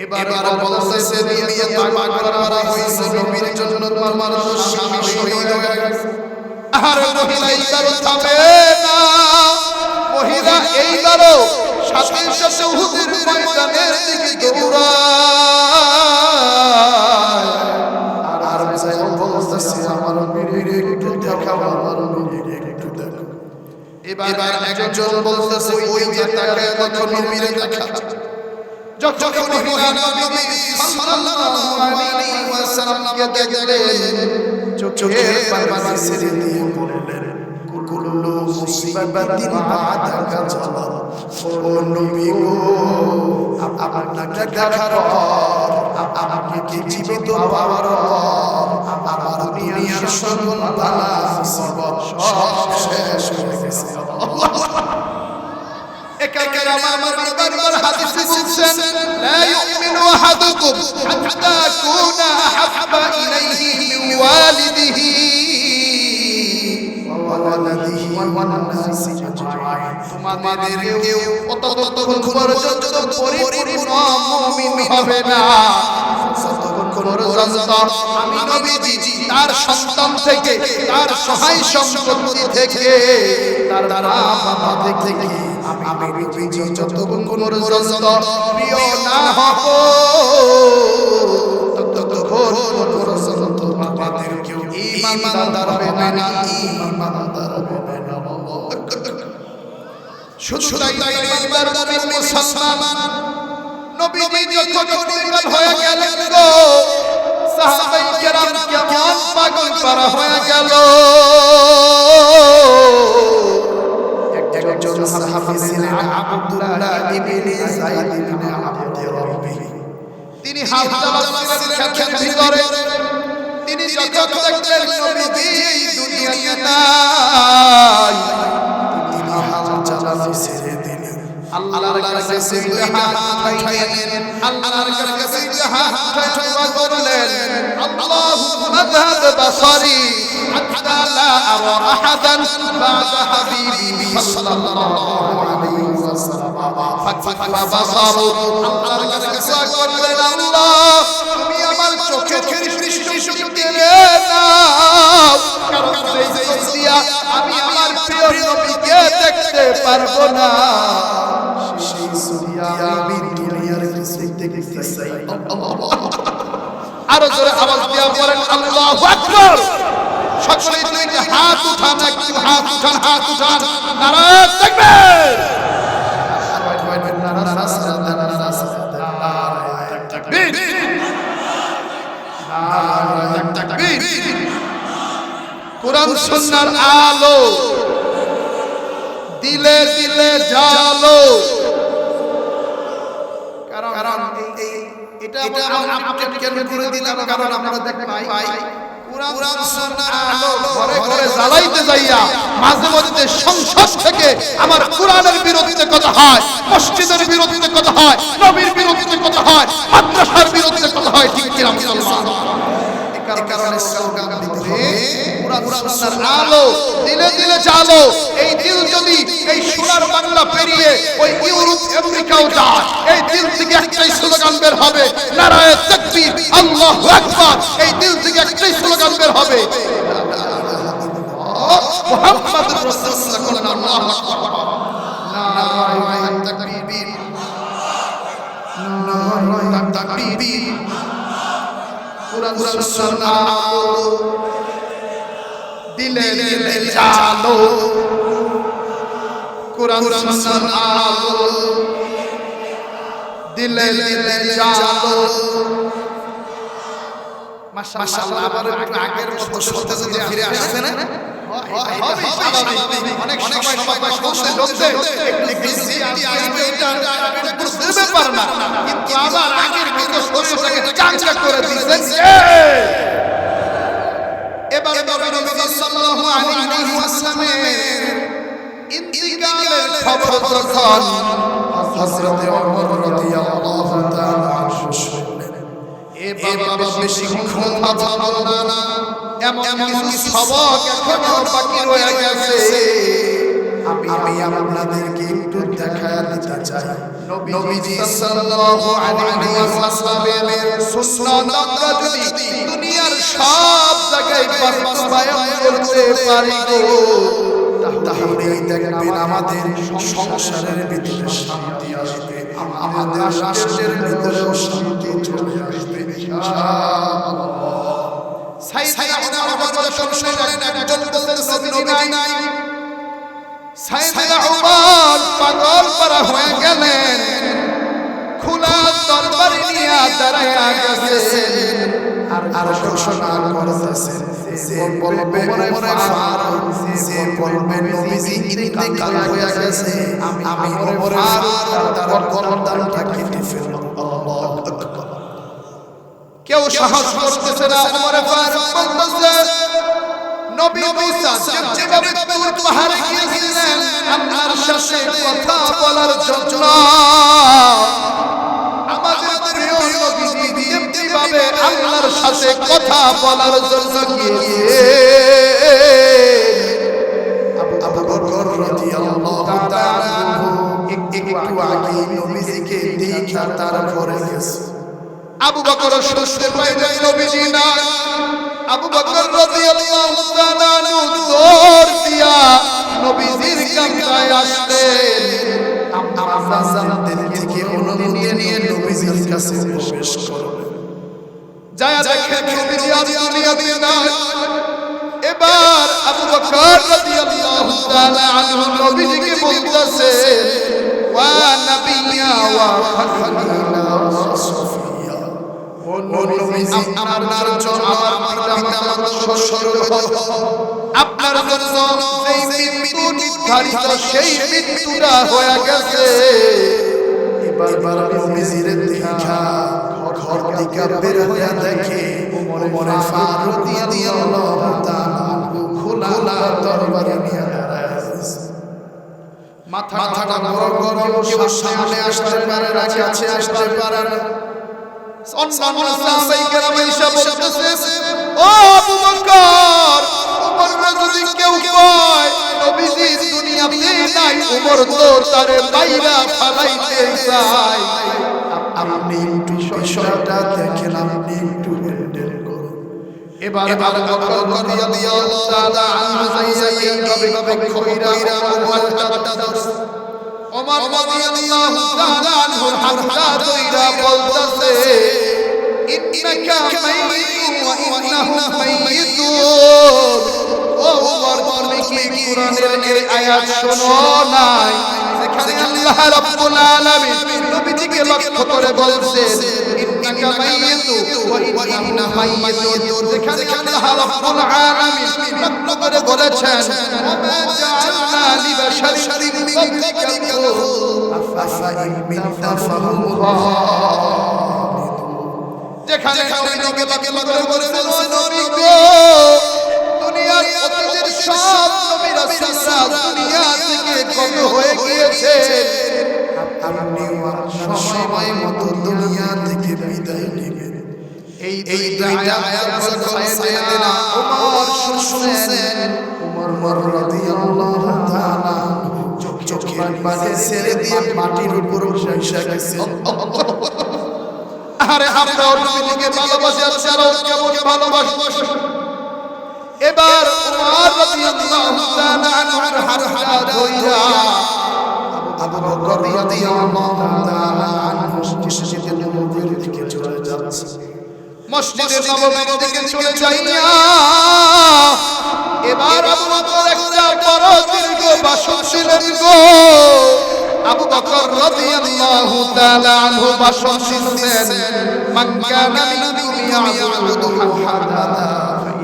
এবার বলতেছে, তুমি এত পাগল করা হইছে নবীর জন্য, তোমার স্বামী শহীদ হয়ে গেছে। আর মহিলা এইবারও থামে না, মহিলা এইবারও সাথে সাথে উহুদের ময়দানের দিকে দৌড়ায়। আর বলতেছে, আমার নবীর একটু দেখাও, আমার নবীর একটু দেখাও। এবার একজন বলতেছে, ওই যে তাকে তখন নবীর দেখা। যখন মহিলা নবী সাল্লাল্লাহু আলাইহি ওয়াসাল্লামকে দেখলেন, চোখের পানি ছেড়ে দিয়ে বললেন, কুল্লু মুসিবাতিন বা'দাকা জালাল। ও নবী গো, আপনাকে দেখার পর, আপনাকে জীবিত পাওয়ার পর আমার দুনিয়ার সকল বালা মুসিবত সব শেষ হয়ে গেছে। একাকার আমার বারবার হাদিসে বলছেন, লা ইউমিনু আহাদুকুম হাত্তা আকুনা আহাব্বা ইলাইহি মিন ওয়ালিদিহি ওয়া ওয়ালাদিহি ওয়ান নাসি আজমাইন। তোমাদের কেউ ততক্ষণ পর্যন্ত পরিপূর্ণ মুমিন হবে না যতক্ষণ পর্যন্ত আমি নবীজি তার সন্তান থেকে, তার সহায় সম্পত্তি থেকে, তার বাবা থেকে আমি নবীজি যতক্ষণ পর্যন্ত প্রিয় না হব, ততক্ষণ পর্যন্ত আমাদের কেউ ঈমানদার হবে না, ঈমানদার হবে না। শুধু তাই ইমানদার মুমিন মুসলমান নবীজি যখন ইন্তেকাল হয়ে গেলেন গো, সাহাবায়ে কেরাম কেমন পাগল পারা হয়ে গেল। একজন সাহাবী ছিলেন আব্দুল্লাহ ইবনে যায়েদ ইবনে আব্দুর রাব্বি। তিনি হাল চালাচ্ছিলেন ক্ষেতের ভিতরে। তিনি যখন দেখলেন নবীজি এই দুনিয়াতে নাই, তিনি হাল চালানো ছেড়ে দিলেন। আল্লাহর কাছে সিজদা উঠাইলেন, আল্লাহর কাছে সিজদা উঠাই দোয়া করলেন, আল্লাহুম্মা যাহাব বাসারি হাত্তা লা আরা আহাদান বা'দা হাবিবি সাল্লাল্লাহু আলাইহি ওয়াসাল্লাম ফাতফা বাসারু। আল্লাহর কাছে দোয়া করলেন, আল্লাহ তুমি আমার চোখের দৃষ্টি দিয়ে দাও, কারণ এই দিয়া আমি আমার প্রিয় নবীকে দেখতে পারবো না। সেই সুরিয়া আমি দুনিয়ার দেখতে চাই। আরো জোরে আওয়াজ দিয়া বলেন আল্লাহু আকবার। সকলে দুইটা হাত উঠান, একটু হাত উঠান, হাত উঠান, নারায়ে তাকবীর। কুরআন সুন্নাহর আলো দিলে দিলে জালো। কারণ এটা আপডেট কেন করে দিলাম, কারণ আমরা দেখতে পাই কুরআন সুন্নাহর আলো ঘরে ঘরে জ্বালাইতে যাইয়া মাঝে মধ্যে সংসদ থেকে আমার কুরআনের বিরুদ্ধে কথা হয়, মসজিদের বিরুদ্ধে কথা হয়, নবীর বিরুদ্ধে কথা হয়, মাদ্রাসার বিরুদ্ধে কথা হয়। ঠিক কি না মুসলমান? এই কারণে স্লোগান দিতে হবে কুরআন সুন্নাহর আলো দিলে দিলে জালো। এই দিল যদি এই সোনার বাংলা পেরিয়ে ওই ইউরোপ আমেরিকাও যায়, এই দিল থেকে একটাই স্লোগান বের হবে, নারায়ে তাকবীর, আল্লাহু আকবার। এই দিল থেকে একটাই স্লোগান বের হবে, মুহাম্মাদুর রাসূলুল্লাহ। আল্লাহু আকবার, নারায়ে তাকবীর, নারায়ে তাকবীর। কুরআন সুন্নাহর আলো দিলে দিলে জালো। কুরআন সুন্নাহর আলো দিলে দিলে জালো। মাশাআল্লাহ। আবার একটু আগের মতো শুনতে যদি ফিরে আসছে না, হবে স্বাভাবিক। অনেক সময় শুনতে শুনতে একটু বেশি আসবে, এটা বুঝতে ব্যাপার না, কিন্তু আবার আগের মতো শরীরটাকে চাঙ্গা করে দিয়েছেন। এবার নবী সাল্লাল্লাহু আলাইহি ওয়াসাল্লামের ইন্তিকালের খবর যখন হযরত ওমর রাদিয়াল্লাহু তাআলা আনহু শুনলেন, এ বাবা বেশিক্ষণ কথা বলনা না, এমন কিছু সবক এখনো বাকি রয়ে গেছে, আমি আপনাদেরকে একটু দেখায়া দিতে চাই। নবীজি সাল্লাল্লাহু আলাইহি ওয়াসাল্লামের সুন্নাত আমরা যদি দুনিয়ার সব জায়গায় বাস্তবায়ন করতে পারি গো, তাহলেই দেখবেন আমাদের সংসারের ভিতরে শান্তি আসবে, আমাদের রাষ্ট্রের ভিতরেও শান্তি চলে আসবে ইনশাআল্লাহ। সাইয়েদনা ওমর যখন শুনলেন একজন বলতেছে নবী নাই, সাইয়েদনা ওমর পাগল পারা হয়ে গেলেন, খোলা তরবারি নিয়ে দাঁড়ায়া গেছেন, আর ঘোষণা করতেছেন, যে বলবে ওমরে ফারুক, যে বলবে নবীজি ইন্তেকাল হয়ে গেছে, আমি ওমরে ফারুক তার গর্দানটা কেটে ফেলব। আল্লাহু আকবার। কেউ সাহস করতেছে না। ওমরে ফারুক বলতেছে, নবী মুসা যেভাবে তুর পাহাড়ে গিয়েছিলেন আল্লাহর সাথে কথা বলার জন্য, আমাদের প্রিয় নবী যেভাবে আল্লাহর সাথে কথা বলার জন্য গিয়েছিলেন, আবু বকর রাদিয়াল্লাহু তাআলা একটু আগে নবীজিকে দেখা তারপরে গেছে। আবু বকর শুনতে পাইলেন নবীজি না, আবু বকর রাদিয়াল্লাহু তাআলা দৌড় দিয়া নবীজির কাছে আসলেন, আম্মা জানতেন থেকে অনুমতি নিয়ে নবীজির কাছে প্রবেশ করলেন। যায় দেখেন নবীজি আর দুনিয়াতে নাই। এবার আবু বকর রাদিয়াল্লাহু তাআলা আনহু নবীজিকে বলতেছে, ওয়া নাবিয়্যা ওয়া খালিলা ওয়া সফিয়া, ও নবীজি আপনার জন্য আমার পিতামাতা শ্বশুর আপনার জন্য যেই মৃত্যু নির্ধারিত সেই মৃত্যুটা হয়ে গেছে। এবার নবীজির দেখা ঘর থেকে বের হয়ে দেখে ওমরে ফারুক রাদিয়াল্লাহু তাআলা খোলা তরবারি নিয়ে দাঁড়ায় আছে। মাথাটা বড় গরম, কেউ সামনে আসতে পারে না, কাছে আসতে পারে না। অন্যান্য সাহাবায়ে কেরাম এসে বলতেছে, ও আবু বকর, ওমর যদি কেউ কয় নবীজি দুনিয়াতে নাই, ওমর তো তারে বাইরা ফালাইতে চায়, আপনি একটু বিষয়টা দেখেন, আপনি একটু হ্যান্ডেল করুন। এবার আবু বকর রাদিয়াল্লাহু তাআলা আনহু এইভাবে কইরা ওমর রাদিয়াল্লাহু তাআলা আনহু হাতটা ধইরা বলতেছে, ইন্নাকা মাইয়িতুন ওয়া ইন্নাহুম মাইয়িতুন। ও ওমর, তুমি কি কোরআনের এই আয়াত শোনো নাই যেখানে আল্লাহ রাব্বুল আলামিন নবীজিকে লক্ষ্য করে বলছেন ইন্নাকা মাইয়িতুন ওয়া ইন্নাহুম মাইয়িতুন। যেখানে আল্লাহ রাব্বুল আলামিন লক্ষ্য করে বলেছেন ওয়া মা জাআলনা লিবাশারিন মিন ক্বাবলিকাল খালদ আফা ইন মিতা ফাহুম খালিদুন। যেখানে নবীকে লক্ষ্য করে বলেছেন ও নবী গো, দুনিয়ার অতীতের সব নবী রাসূলরা দুনিয়া থেকে কত হয়ে গিয়েছে, আপনি সময় মতো দুনিয়া থেকে বিদায় নেবেন। এই দুইটা আয়াত যখন সাইয়েদনা ওমর শুনছেন, ওমর রাদিয়াল্লাহু তাআলা চোখের পানি ছেড়ে দিয়ে মাটির উপর বসে গেছেন। আরে আমরা নবীকে ভালোবাসি, আপনারাও কেমন ভালোবাসেন? এবার ওমর রাদিয়াল্লাহু তাআলা আনহুর হাতটা ধইরা আবু বকর রাদিয়াল্লাহু তাআলা আনহু মসজিদে নববীর দিকে চলে যাচ্ছে। মসজিদে নববীর দিকে চলে যাইয়া এবার আবু বকর একটা বড় দীর্ঘ ভাষণ দিলেন গো। আবু বকর রাদিয়াল্লাহু তাআলা আনহু ভাষণ দিলেন, মান কানা মিনকুম ইয়াবুদু মুহাম্মাদা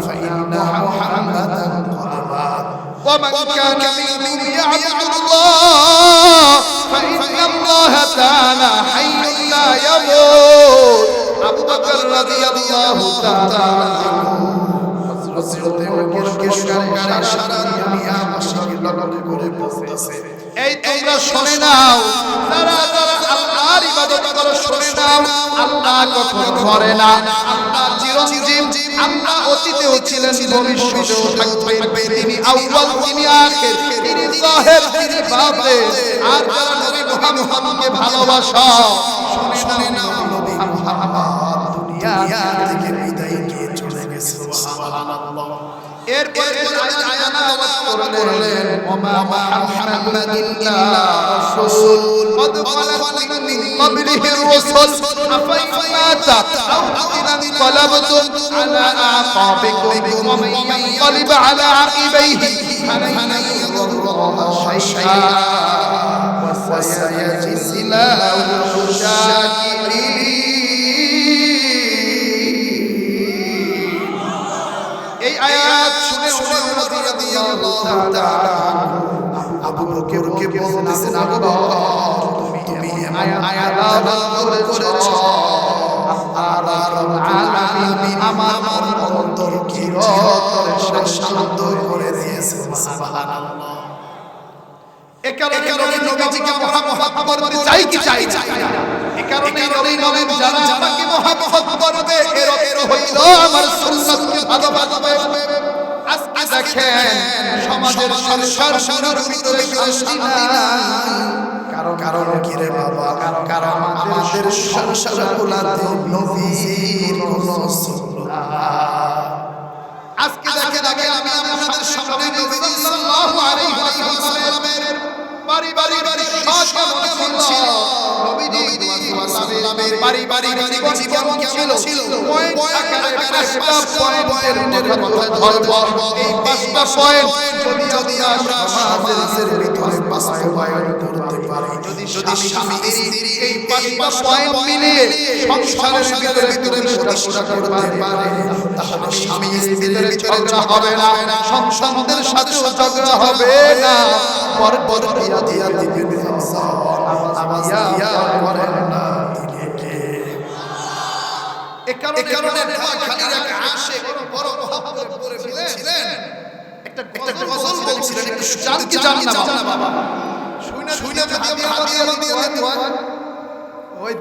فإن محمدا قد مات ومن كان منكم يعبد الله فإن الله تعالى حي لا يموت। আবু বকর রাদিয়াল্লাহু তাআলা হযরত ওমরকে সরকারে সারা দুনিয়া বাসীকে লক্ষ্য করে বলতেছে, এই তোমরা শুনে নাও, যারা যারা আল্লাহর ইবাদত করো শুনে নাও, আল্লাহ কখনো মরে না, আল্লাহ চিরঞ্জীব, আল্লাহ অতীতেও ছিলেন, ভবিষ্যতেও থাকবেন, তিনি আউয়াল, তিনি আখির, তিনি জাহির, তিনি বাতিন। আর যারা নবী মুহাম্মদকে ভালোবাসো শুনে নাও, নবী মুহাম্মদ দুনিয়া থেকে বিদায় নিয়ে চলে গেছে। সুবহানাল্লাহ। এরপর আয়াত আওয়াজ করলেন, ওমা মুহাম্মাদুন ইল্লা রাসূল قد خلت من قبله الرسل أفإن مات أو قتل انقلبتم على أعقابكم ومن ينقلب على عقبيه فلن يضر الله شيئا وسيجزي الله الشاكرين। এই আয়াত শুনে ওমর রাদিয়াল্লাহু তাআলা আবু বকরকে বলতেছেন, আবু বকর তুমি আয়াত করেছো, আল্লাহর আলামিন আমার অন্তর কি করে শান্ত করে দিয়েছে। সুবহানাল্লাহ। এই কারণে নবীজিকে মহব্বত করতে চাই কি চাই না, এই কারণে নবী যারা আমাকে মহব্বত করবে এর অর্থ হইল আমার সুন্নাতকে ভালোবাসবে। আজকে দেখেন সমাজের সংসারের ভিতরে শান্তি নাই, কারণ কি রে বাবা, কারণ আমাদের সংসারগুলোতে নবীর কোনো সুন্নাত। আজকে দেখেন আমি আপনাদের সামনে নবী সাল্লাল্লাহু আলাইহি ওয়াসাল্লামের পারিবারিক সব কেমন ছিল, নবীজি সাল্লাল্লাহু পারিবারিক জীবন কেমন ছিল, পয়েন্ট আকারে পাঁচটা পয়েন্টের কথা ধরব। এই পাঁচটা পয়েন্ট যদি আমরা সমাজের ভিতরে বাস্তবায়ন করতে পারি, যদি স্বামী স্ত্রী এই পাঁচটা পয়েন্ট মিলিয়ে সংসারের ভিতরে প্রতিষ্ঠা করতে পারে, তাহলে স্বামী স্ত্রীর ভিতরে ঝগড়া হবে না, সন্তানদের সাথে ঝগড়া হবে না, পরপর দিয়া দিবেন আওয়াজ দিয়া করেন না দিকে। এই কারণে নোয়াখালীর এক আশিক বড় মহব্বত করে ফেলেছিলেন, একটা গজল বলছিলেন, একটু জানতে চান না বাবা, শুনে যদি আমি হাদিয়া দিয়ে ওই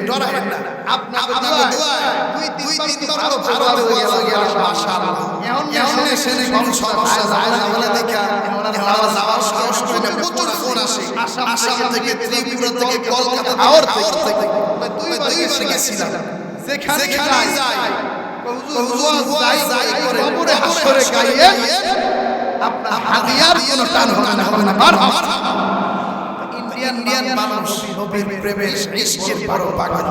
ডরাবেন না, আপনার দোয়া দুই তিনবার ভালো হয়ে গেল মাশাআল্লাহ। এখন এসে কোনো সমস্যা যায় না বলে দেখা এখন যাওয়ার সাহস করে না, প্রচুর ফোন আসে আসাম থেকে, ত্রিপুরা থেকে, কলকাতা থেকে, দুইবার গেছিলাম, যেখানে যাই হুজুর যাই করে কবরে হাসরে গাইয়ে আপনার হাদিয়ার কোনো টান হবে না মারহাবা। ইন্ডিয়ান মানুষ নবীর প্রেমে ইশকের বড় পাগল।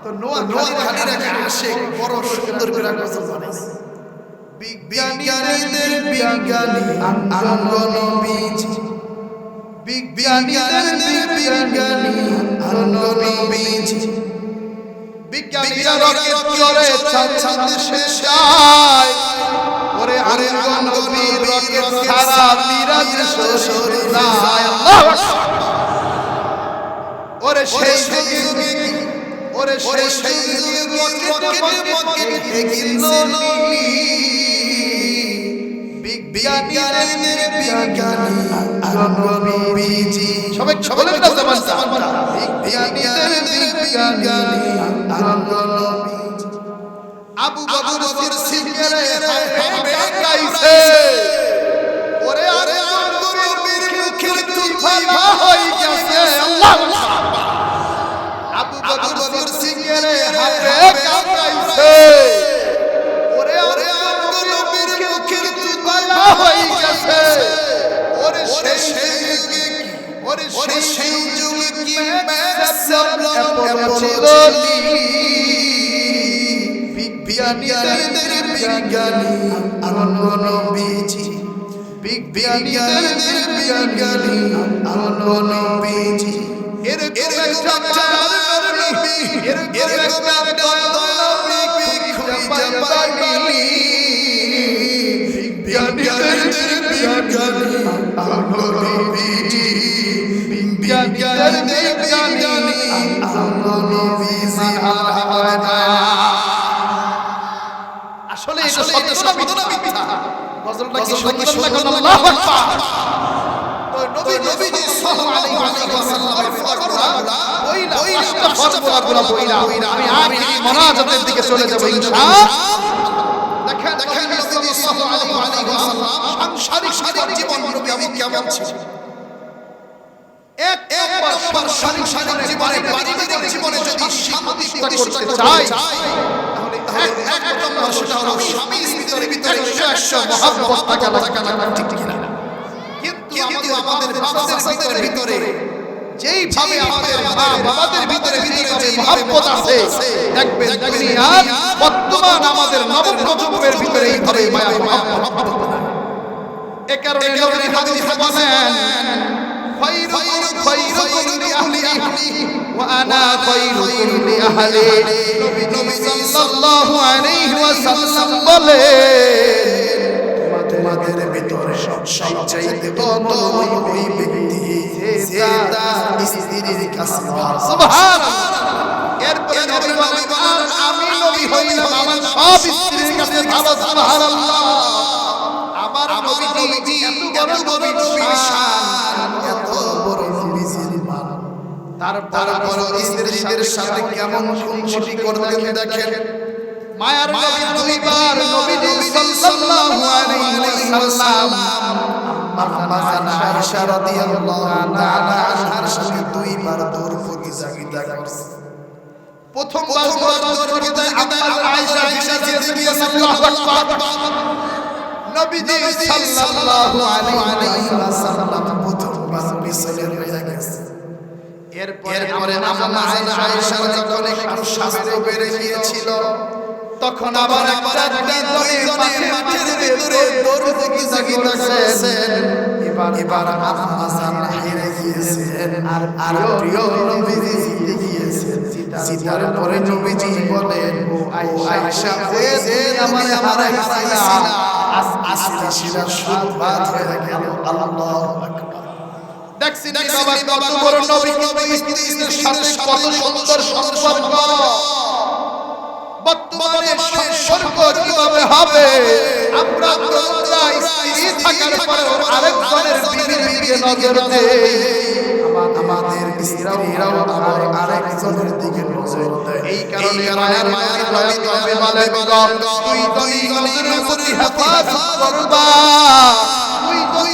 তো নোয়াখালীর এক আশেক বড় সুন্দর করে গোসল বানাইছে। বিজ্ঞানীদের বিজ্ঞানী আনন্দ বীজ, বিজ্ঞানীদের বিজ্ঞানী আনন্দ বীজ, বিজ্ঞানীরা রকেট করে চাঁদ শেষায়, ওরে আনন্দ বীজ রকেট ছাড়া মিরাজ শরীর যায়। আল্লাহু আকবার। ওরে সেই যুগে কি, ওরে সেই যুগে রকেট এগিয়ে বিজ্ঞানীদের বিজ্ঞানী আনন্দ বীজ। সবাই বলেন না জবানটা, বিজ্ঞানীদের বিজ্ঞানী আনন্দ বীজ। আবু বকর সিদ্দিকের হাতে গাইছে, ওরে আরে নবীর মুখের তুফান হই গেছে। আল্লাহু আকবার। আবু বকর সিদ্দিকের হাতে গাইছে, ওরে আরে নবীর মুখের তুফান হই গেছে। ওরে সেই যুগে কি, ওরে সেই যুগে কি মেসেজ ছিল বিজ্ঞানীদের বিজ্ঞানী আনন্দ বীজ, বিজ্ঞানীদের বিজ্ঞানী আনন্দ বীজ। এরকম একটা নবী, এরকম একটা নবী খুঁজে পাইনি। বিজ্ঞানীদের বিজ্ঞানী আনন্দ বীজ, বিজ্ঞানীদের বিজ্ঞানী আনন্দ বীজ। আসলে এটা সত্য না মিথ্যা? গজলটা কি সত্য না? আল্লাহু আকবার। তো নবীজি সাল্লাল্লাহু আলাইহি ওয়াসাল্লামের ফরমানগুলো ওই ফরমানগুলো বইলা আমি আগে মুনাজাতের দিকে চলে যাব ইনশাআল্লাহ। দেখেন নবী সাল্লাল্লাহু আলাইহি ওয়াসাল্লাম সাংসারিক জীবন নবী কেমন ছিল। একবার সাংসারিক জীবনে পারিবারিক জীবনে যদি শান্তি প্রতিষ্ঠা করতে চাই, এক নম্বর সেটা হলো স্বামীর ভিতরে 100 মহব্বত থাকা ঠিক কিনা। কিন্তু আমাদের বাচ্চাদের ভিতরে যেইভাবে আমাদের মা বাবাদের ভিতরে যে মহব্বত আছে, দেখবেন দুনিয়ার বর্তমান আমাদের নবপ্রজন্মের ভিতরে এইভাবে মায়া মহব্বত নাই। এ কারণে নবী হাদিসে বলেন, খায়রুকুম লিআহলি ওয়া আনা খায়রুকুম লিআহলি। নবী সাল্লাল্লাহু আলাইহি ওয়াসাল্লাম বলেন, তোমাদের ভিতরে সবচাইতে উত্তম ওই ব্যক্তি যে তার স্ত্রীর কাছে ভালো। সুবহানাল্লাহ। এরপরে নবী বলেন, আমি নবী হইলাম আমার সব স্ত্রীর কাছে ভালো। সুবহানাল্লাহ। আমার নবী এত বড় নবী শান, এত বড় নবীর মান, তারপর স্ত্রীদের সাথে কেমন খুনসুটি করতেন দেখেন। মায়ার নবী দুইবার নবীজি সাল্লাল্লাহু আলাইহি ওয়াসাল্লাম আম্মা আয়েশা রাদিয়াল্লাহু তাআলা আনহার সাথে দুইবার দৌড় প্রতিযোগিতা করছে। প্রথমবার দৌড় প্রতিযোগিতায় আম্মা আয়েশা জিতেছেন। আল্লাহু আকবার। নবীজি সাল্লাল্লাহু আলাইহি ওয়াসাল্লাম প্রথমবার বিছানায় হয়ে গেছে। এরপরে আম্মা আয়েশা যখন একটু স্বাস্থ্য বেড়ে গিয়েছিল, তখন আবার একটা মাঠের ভিতরে দৌড় প্রতিযোগিতা করেছেন। এবার আম্মা জান হেরে গিয়েছেন আর প্রিয় নবীজি জিতে গিয়েছেন। জিতার পরে নবীজি বলেন, ও আয়েশা, ওই যে আমারে হারাইছিলা, আজকে সেটা সুবাদ হয়ে গেল। আল্লাহু আকবার। দেখছেন বাবা, কত বড় নবী, স্ত্রীর সাথে কত সুন্দর সম্পর্ক। বর্তমানে সম্পর্ক কিভাবে হবে? আমরা স্ত্রী থাকার পরেও আরেকজনের বিবির দিকে নজর দেই, আমাদের স্ত্রীরাও আবার আরেকজনের দিকে নজর দেয়। এই কারণে মায়ার নবী তবে বলে, তুই নজরের প্রতি হেফাজত করবা, তুই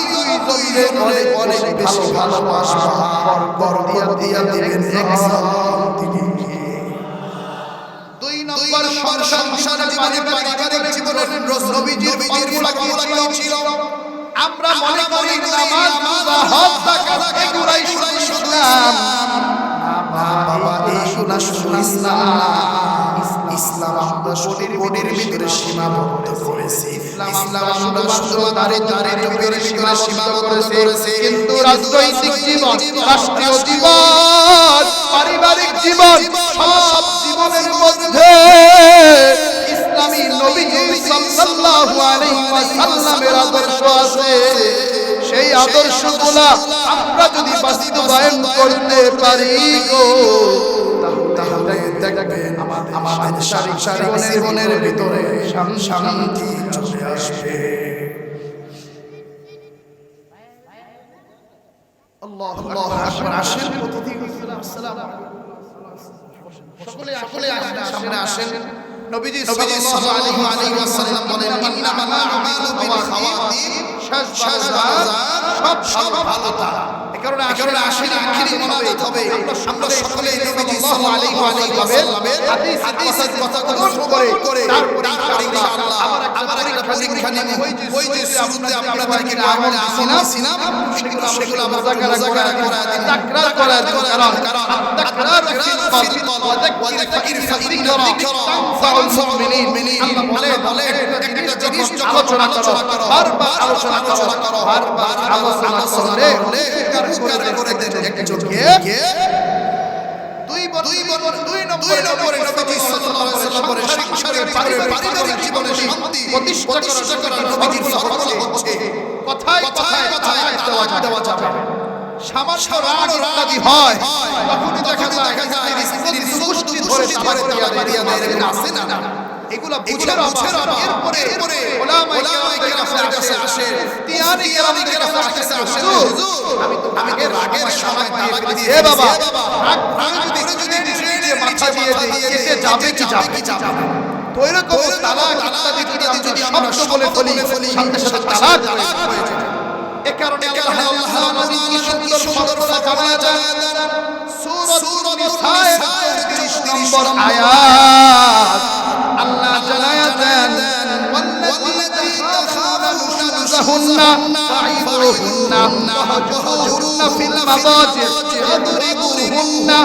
অনেক বেশি ভালোবাসবা, পর দিয়া দিবেন একজন দিকে। দুই নম্বর সংসার জীবনে পারিবারিক জীবনের নবীজির ফর্মুলা কি ছিল? আমরা মনে করি নামাজ, রোজা, হজ, যাকাত এগুলাই শুধু ইসলাম। বাবা, এই শুধু ইসলাম না, ইসলাম আমরা বডির ভিতরে সীমাবদ্ধ করেছি। ইসলাম আমরা শুধু দাঁড়িয়ে ভিতরে সীমাবদ্ধ করেছি, কিন্তু রাজনৈতিক জীবন, রাষ্ট্রীয় জীবন, পারিবারিক জীবন, সব জীবনের মধ্যে ইসলামী নবীজি সাল্লাল্লাহু আলাইহি ওয়াসাল্লামের আদর্শ আছে। সেই আদর্শগুলো আমরা যদি বাস্তবায়ন করতে পারি গো, তাহলে দেখবেন আমাদের শারীরিক জীবনের ভিতরে শান্তি চলে আসবে। আল্লাহু আকবার। আসেন অতিথিগণ, আসসালামু আলাইকুম। সকলে আসেন। নবীজি সাল্লাল্লাহু আলাইহি ওয়াসাল্লাম বলেন, ইন্নামাল আমালু বিল-খাওয়াতিম, সব ভালো তা। এই কারণে আসেন আখিরি ইবাদত হবে। আমরা সকলেই নবীজি সাল্লাল্লাহু আলাইহি ওয়াসাল্লামের হাদিস কথাগুলো করে তারপরে ইনশাআল্লাহ আবার একটা পরীক্ষা নেব। ওই যে শুরুতে আপনাদেরকে বলেছিলাম সেগুলো আমরা তাকরার করার কারণ তাকরার ফিল কলব ওয়া যাকির ফাইন্না যিকরা মুমিনিন। আল্লাহ বলে একটা জিনিস আলোচনা করো, বারবার আলোচনা করো, বারবার আলোচনা করলে করে দেন একজনকে। দুই নম্বরে নবী সাল্লাল্লাহু আলাইহি ওয়াসাল্লামের সংসারে পারিবারিক জীবনে শান্তি প্রতিষ্ঠা করার নবীজির ফরমান হচ্ছে কথায় দেওয়া যাবে। সামান্য রাগ ইত্যাদি হয়, তখনই দেখা যায় স্ত্রীর সুষ্টি ধরে তাড়িয়ে দেয়, আছে না? এগুলা বুঝের অভাব। এরপরে উলামায়ে কেরামের কাছে আসে, তিয়ানি কেরামের কাছে আসে, হুজুর আমি তো রাগের সময় তালাক দিয়ে, এ বাবা রাগ যদি নিজে মাথা দিয়ে কেটে যাবে কি যাবে? তো এরকম তালাক ইত্যাদি যদি আমরা শব্দ বলে ফেলি, সাথে সাথে তালাক হয়ে যায়। এ কারণে আল্লাহ নবী কি সুন্দর কথা জানায় সূরা নিসায়ের 30 নম্বর আয়াত আল্লাহ জানায় দেন, ওয়াল্লাযীনা তাখাফুনা নুশুজাহুন্না ফাঈদুহুন্না ওয়াহজুরুহুন্না ফিল মাদাজি ওয়াদরিবুহুন্না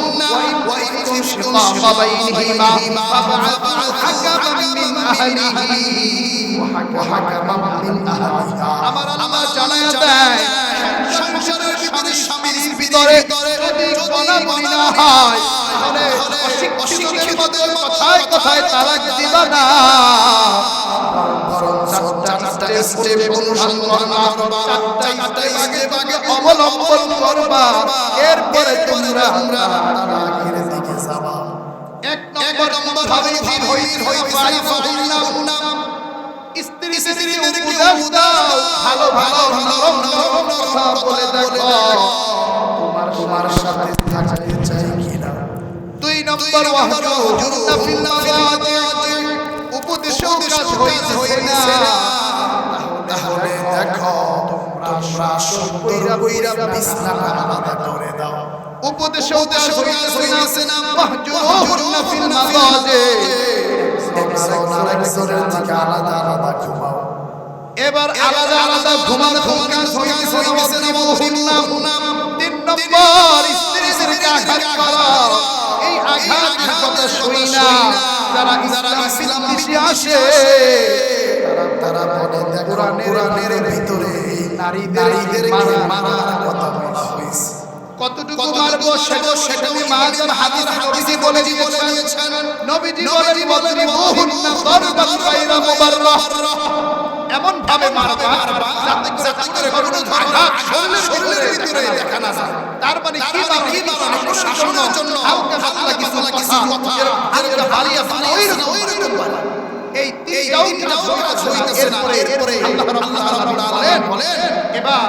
ওয়া ইন খুশিতুম শিকাকা বাইনিহিমা ফাবআথু হাকামান মিন আহলিহি ওয়া হাকামান মিন আহলিহা। আমার আল্লাহ জানায় দেয়, সংসারের স্বামীর ভিতরে যদি বনাবনি না হয়, তাহলে অশিক্ষিতদের কথায় তালাক দিবা না, বরং চারটা স্টেপ অনুসরণ করবা, চারটা আগে অবলম্বন করবা, এরপরে তোমরা তালাকের দিকে যাবা। এক নম্বর ভাবে স্ত্রীদেরকে উপদেশ দাও, ভালো কথা বলে দেখো তোমার সাথে থাকতে চাই কিনা। দুই নম্বর ওয়াহজুরুহুন্না ফিল মাদাজি, উপদেশেও কাজ হইছে না, তাহলে দেখো তোমরা সুন্দর কইরা বিছানা আলাদা করে দাও। উপদেশেও কাজ হইছে না, ওয়াহজুরুহুন্না ফিল মাদাজি, একজনের থেকে আলাদা ঘুমাও। এবার আলাদা ঘুমানো কাজ হইছে না, ওয়াহজুরুহুন্না। তিন নম্বর স্ত্রীদেরকে আঘাত করা, এই আঘাতের কথা শুনি না যারা ইসলাম দিশে আসে, তারা বলে কোরআনের ভিতরে নারীদের মারার কথা বলা হয়েছে। কতটুকু মারবো সেটা মাহাজন হাদিসে বলে দিয়েছেন। নবীজি বলেন ওয়াদরিবুহুন্না দরবান গায়রা মুবাররাহ, এমন ভাবে মারবা যাতে করে কোনো আঘাত শরীরের ভিতরে দেখা না যায়। তার মানে কি মারবা? শাসনের জন্য হালকা কিছু কথা বাড়িয়ে ওইরকম বাড়ি। এই তিনটাও কাজ হইতেছে না। এরপরে আল্লাহ রাব্বুল আলামিন বলেন, এবার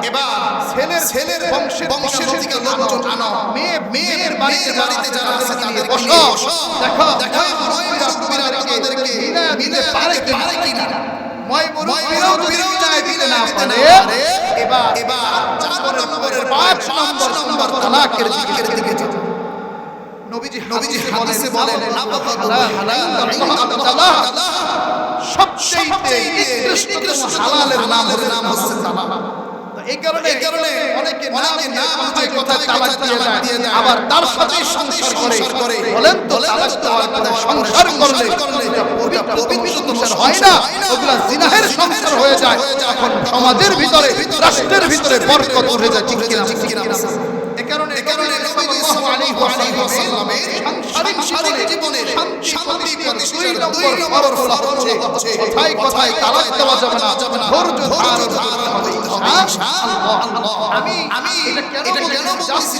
ছেলের বংশের দিকে লোকজন আনো, মেয়ের বাড়িতে যারা আছে তাদের বসো, দেখো মুরব্বিরা আমাদেরকে দিতে পারে কিনা। মুরব্বিরাও বিদায় দিতে না পারে, এবার 5 নম্বর তালাকের দিকে যাও। নবীজি হাদিসে বলেন, সবচেয়ে নিকৃষ্টতম হালালের নাম হচ্ছে তালাক। এই কারণে অনেকে না বুঝে কথায় তালাক দিয়ে দেয়, আবার তার সাথে সংসার করে। বলেন তো তালাক দেওয়ার পরে সংসার করলে পবিত্র সংসার হয় না, ওগুলা জিনাহের সংসার হয়ে যায়। এখন সমাজের ভিতরে, রাষ্ট্রের ভিতরে বরকত উঠে যায়। ঠিক কিনা? এই কারণে নবী সাল্লাল্লাহু আলাইহি ওয়াসাল্লামের সাংসারিক জীবনে শান্তি প্রতিষ্ঠার 2 নম্বর ফল হচ্ছে কথায় তালাক দেওয়া যাবে না, ধৈর্য ধারণ করতে হবে ইনশাআল্লাহ। আমি এটা কেন বলছি?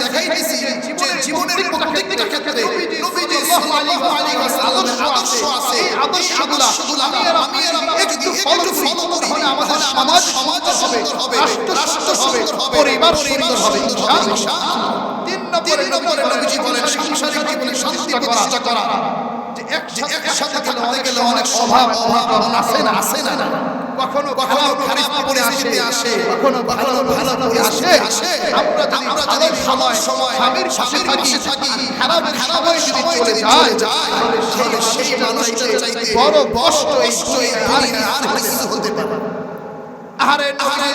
দেখাইতেছি যে জীবনের প্রত্যেকটা ক্ষেত্রে নবীজি সাল্লাল্লাহু আলাইহি ওয়াসাল্লামের আদর্শ আছে। এই আদর্শগুলো আমি একটু ফলো করি, আমাদের সমাজ সুন্দর হবে, রাষ্ট্র সুন্দর হবে, পরিবার সুন্দর হবে ইনশাআল্লাহ। 3 নম্বরে নবীজি বলেন সাংসারিক জীবনে শান্তি প্রতিষ্ঠা করা। যে একসাথে থাকতে গেলে অনেক অভাব আছে না, কখনো খারাপ পরিস্থিতি আসে, কখনো ভালো আসে। আমরা যদি ভালো সময় স্বামীর সাথে থাকি, খারাপ সময় যদি চলে যায়, তাহলে সেই মানুষটার চাইতে বড় কষ্ট এই দুনিয়ায় আর কিছু হতে পারে না। আরে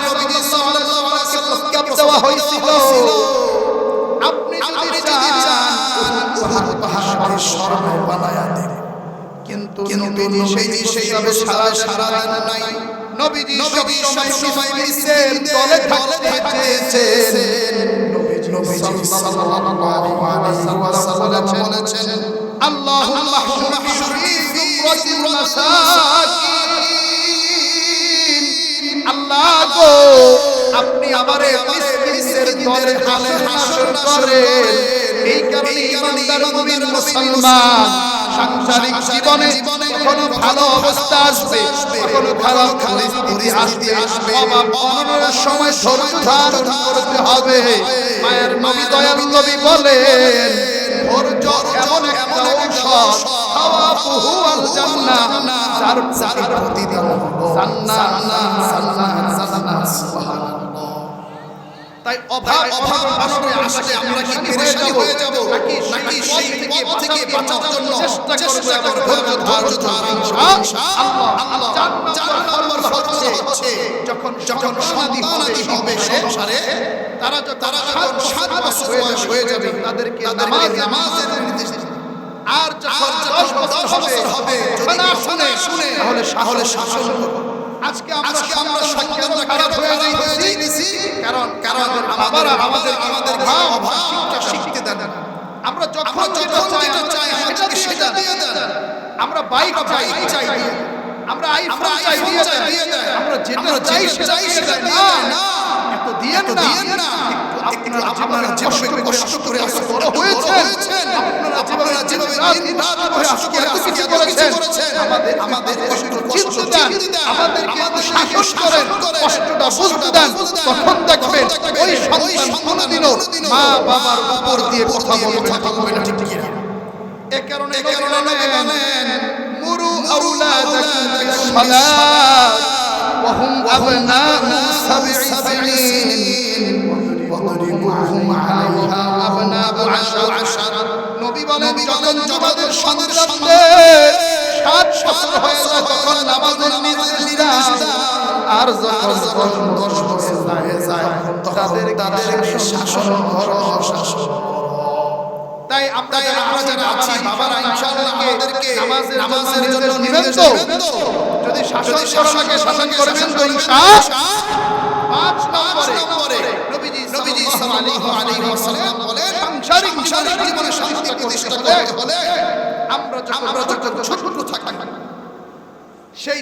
নবী সাল্লাল্লাহু আলাইহি ওয়াসাল্লাম প্রস্তাব দেওয়া হয়েছিল, আপনি যদি চান পাহাড় স্বর্ণ বানায়া দিন, কিন্তু নবীজি সেইভাবে সারা দেন নাই। নবীজি সবসময় নিচের তলে থাকতে চেয়েছেন। নবীজি সাল্লাল্লাহু আলাইহি ওয়াসাল্লাম বলেছেন, আল্লাহুম্মা হশুরনি ফি যুমরাতিল মাসাকিন। আল্লাহ গো, আপনি আমারে মিসকিনদের দলে হালে হাসর করেন। এই কারণে ইমানদার মুমিন মুসলমান সাংসারিক জীবনে কখনো ভালো অবস্থা আসবে, কখনো খারাপ পরিস্থিতি আসবে, অভাব সময় ধৈর্য ধারণ করতে হবে। মায়ের নবী দয়াল নবী বলেন, ধৈর্য এমন একটা ঔষধ, খাওয়াবুহু আল জান্নাহ, যার প্রতিদান জান্নাত। সুবহানাল্লাহ। তাই অভাব আসলে আমরা কি পেরেশানি হয়ে যাব, নাকি সেই পথ থেকে বাঁচার জন্য চেষ্টা করব ধৈর্য ধারণ ইনশাআল্লাহ। 4 নম্বর হচ্ছে যখন সন্তানাদি হবে সংসারে, তারা যখন 7 বছর বয়স হয়ে যাবে, তাদেরকে নামাজের নির্দেশ দিন। আর যখন 10 বছর হবে, শুনে তাহলে শাসন করো। আজকে আমরা কেন খারাপ হয়ে যাইতেছি? কারণ বাবারা আমাদের শিখতে দেন না। আমরা যখন যেটা চাই আমাদেরকে সেটা দিয়ে দেন। আমরা বাইক চাই, আমরা আইফোন চাই দিয়ে দেন। আমরা যেটা চাই সেটা দিয়ে দেন না, এত দিয়েন না। আপনারা যেভাবে কষ্ট করে বড় হয়েছেন, আপনারা যেভাবে দিন-রাত করে আজকে এত কিছু করেছেন, আমাদের কষ্ট চিনতে দেন, আমাদেরকে শাসন করেন, কষ্টটা বুঝতে দেন। তখন দেখবেন ওই সন্তান কোনোদিনও মা বাবার উপর দিয়ে কথা বলবে না। ঠিক কিনা? এই কারণে বলেন, মুরু আওলাদাকুম বিস-সালাত ওয়া হুম আবনাউ 7 সিনিন ওয়াদরিবুহুম আলাইহা আবনাউ 10। নবী বলেন, যখন আমাদের সন্তানদের 7 বছর হয়ে যায় তখন নামাজের নির্দেশ দিলাম, আর যখন 10 বছর হয়ে যায় তাদেরকে শাসন করো। তাই আমরা যারা আছি বাবারা ইনশাআল্লাহ আমাদেরকে নামাজের জন্য নিবেন তো, যদি শাসন করার আগে শাসন করবেন তো ইনশাআল্লাহ। 5 নম্বরে নবীজি সাল্লাল্লাহু আলাইহি ওয়াসাল্লাম বলেন, সাংসারিক জীবনে শান্তি প্রতিষ্ঠা করতে হলে আমরা যখন ছোট থাকি, সেই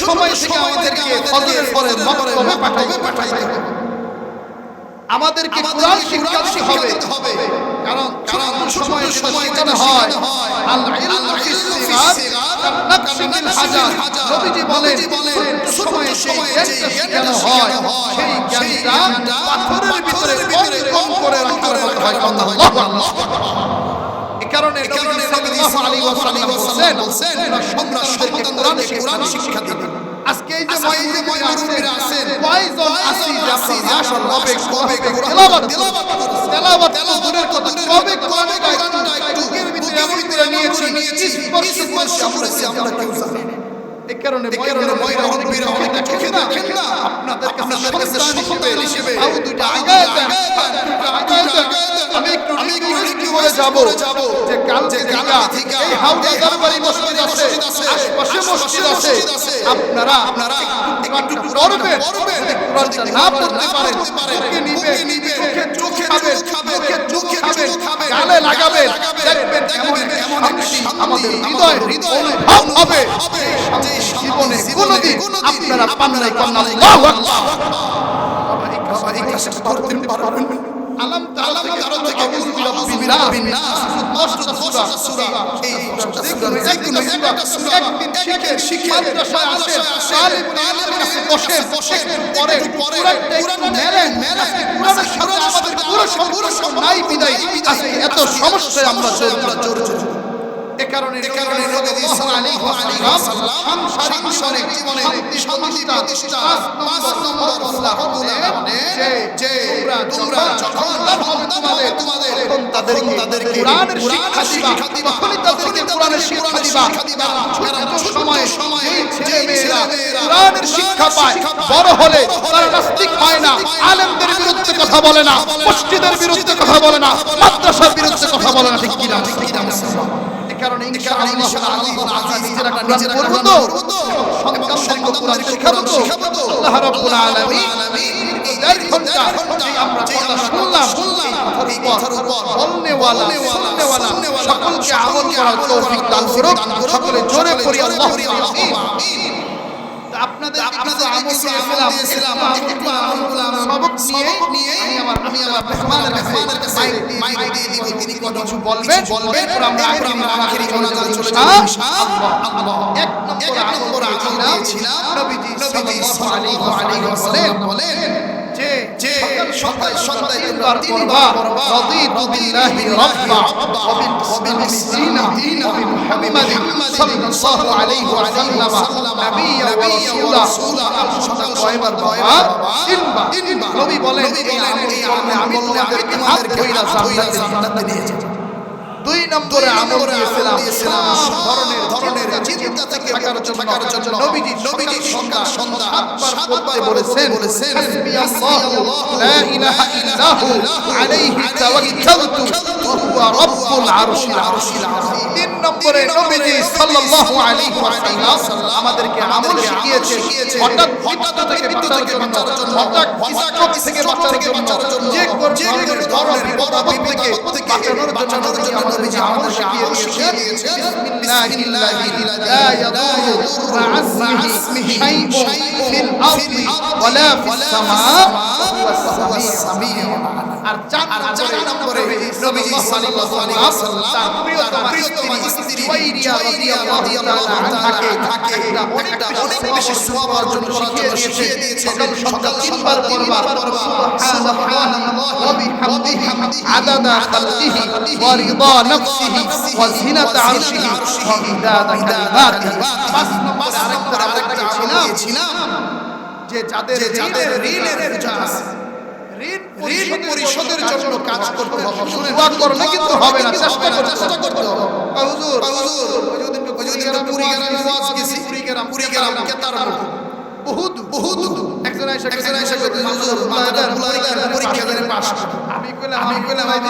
সময় থেকে আমাদেরকে ফজরের পরে মক্তবে পাঠাইতে হবে। আমাদেরকে কোরআন শিখাতে হবে। কারণ সময় শেখানো হয় আল ইলমু ফিস সিগার নাকশি মিন হাজার। নবীজি বলেন সময়ে সেই জ্ঞানটা শেখানো হয়, সেই জ্ঞানটা পাথরের ভিতরে কম করে রাখার মতো হয়। আল্লাহু আকবার। এই কারণে নবী সাল্লাল্লাহু আলাইহি ওয়াসাল্লাম বলেন, তোমরা সন্তানদেরকে কোরআন শিক্ষা দিবে। আজকে এই যে মুরব্বিরা আছেন, কয়জন আছি যে আমরা মাশাআল্লাহ কবে তেলাওয়াত দূরের কথা, কবে কোরআনটা একটু বুকের ভিতরে এমন করে নিয়েছি, স্পর্শ আমরা কেউ জানি। এই কারণে ময়রা হবিরা অনেক চোখে দেখেন না আপনাদের কাছে সন্তান হিসেবে আও দুইটা আগায় দেন আমি একটু হয়ে যাব যে কাল থেকে এই হাওড়া দরবারি মসজিদ আছে আশপাশে মসজিদ আছে আপনারা একটু পড়বেন কোরআনটা না পড়তে পারেন মুখে নিবে চোখে চোখে খাবেন গালে লাগাবেন দেখবেন কেমন আমাদের হৃদয় অনুভব হবে যে জীবনে কোনদিন আপনারা পান নাই কোন আল্লাহু আকবার এই কাজটা করতে পারবেন আলাম তাআলা কারো থেকে বিসমিল্লাহির নাস কষ্ট সূরা এই একদিন শিখে মাদ্রাসায় আসেন তালিবের কাছে বসেন পরে কোরআন মেলেন কোরআনের সাথে আমাদের পুরো সম্পর্ক নাই বিদায় আজকে এত সমস্যায় আমরা জোর এ কারণে নবী সাল্লাল্লাহু আলাইহি ওয়াসাল্লাম সাংসারিক জীবনে শান্তি প্রতিষ্ঠা 5 নম্বর আল্লাহ যে তোমরা যখন তোমাদের তাদেরকে কোরআনের শিক্ষা দিবা তখনই তাদেরকে কোরআনের শিক্ষা দিবা ছোট সময়ে যে মেয়েরা কোরআনের শিক্ষা পায় বড় হলে তারা নাস্তিক হয় না আলেমদের বিরুদ্ধে কথা বলে না মসজিদের বিরুদ্ধে কথা বলে না মাদ্রাসার বিরুদ্ধে কথা বলে না ঠিক কি না কারণে ইনশাআল্লাহ নিজেরা পড়ব তো সন্তানদেরকে কোরআন শিখাবো তো আল্লাহ রাব্বুল আলামিন এই 1.5 ঘন্টা যে আমরা কথা শুনলাম এই কথার উপর বলনেওয়ালা শুননেওয়ালা সকলকে আমল করার তৌফিক দান করুক সকলে জোরে পড়ি আল্লাহু আমিন আপনাদের আমল দিয়েছিলাম একটু আমলগুলো সবক নিয়ে আমি আমার মেহমানের কাছে মাইক দিয়ে দিব তিনি কিছু বলবেন পর আমরা আখিরি মোনাজাত চলে যাব ইনশাআল্লাহ এক নম্বর আমল দিয়েছিলাম নবীজি সাল্লাল্লাহু আলাইহি ওয়াসাল্লাম বলেন যে সন্তান তিনবার পড়বা রাদিতু বিল্লাহি রাব্বা ওয়া বিল ইসলামি দীনা ওয়া মুহাম্মাদিন সাল্লাল্লাহু আলাইহি ওয়াসাল্লাম নাবিয়্যা ওয়া রাসূলা সন্তান কয়বার পড়বা তিনবার নবী বলেন এই আমল আমি তোমাদেরকে জান্নাতে নিয়ে যাব 2 নম্বরে আমল দিয়েছিলাম সব ধরনের চিন্তা থেকে থাকার জন্য নবীজি সন্ধ্যা 7 বার বলেছেন হাসবিয়াল্লাহু লা ইলাহা ইল্লাহু আলাইহি তাওয়াক্কালতু ওয়া হুয়া রাব্বুল আরশিল আযীম 3 নম্বরে নবীজি সাল্লাল্লাহু আলাইহি ওয়াসাল্লাম আমাদেরকে আমল শিখিয়েছেন হঠাৎ থেকে বাঁচার জন্য হঠাৎ হিসাব থেকে বাঁচার জন্য যে ধরনের বড় বিপদ থেকে বাঁচানোর জন্য নবীজি আমল শিখিয়ে দিয়েছেন বিসমিল্লাহি লা ইয়াদুরু মা ইসমিহি শাইউন ফিল আরদি ওয়ালা ফিস সামা ওয়া সামিউ আর 4 নম্বরে নবীজি সাল্লাল্লাহু আলাইহি ওয়াসাল্লাম তার প্রিয়তমা স্ত্রী জুয়াইরিয়া রাদিয়াল্লাহু তাআলাকে একটা অনেক বেশি সওয়াব অর্জন করার জন্য শিখিয়ে দিয়েছেন সকাল 3 বার পড়বা সুবহানাল্লাহ ওয়া বিহামদিহি আদাদা খালকিহি ওয়া রিদা নাফসিহি ওয়া জিনাতা আরশিহি ওয়া মিদাদা কালিমাতিহি 5 নম্বরে আরেকটা ছিলাম যে যাদের ঋণের বোঝা আছে ঋণ পরিশোধের জন্য কাজ করতে হবে শুনে দোয়া করলে কিন্তু হবে না চেষ্টা করতে হবে হুজুর ওইদিন পুরি গ্রাম কেতার বহুত একজন আয়েশা হুজুর পরীক্ষা করে পাস আমি কইলাম আগে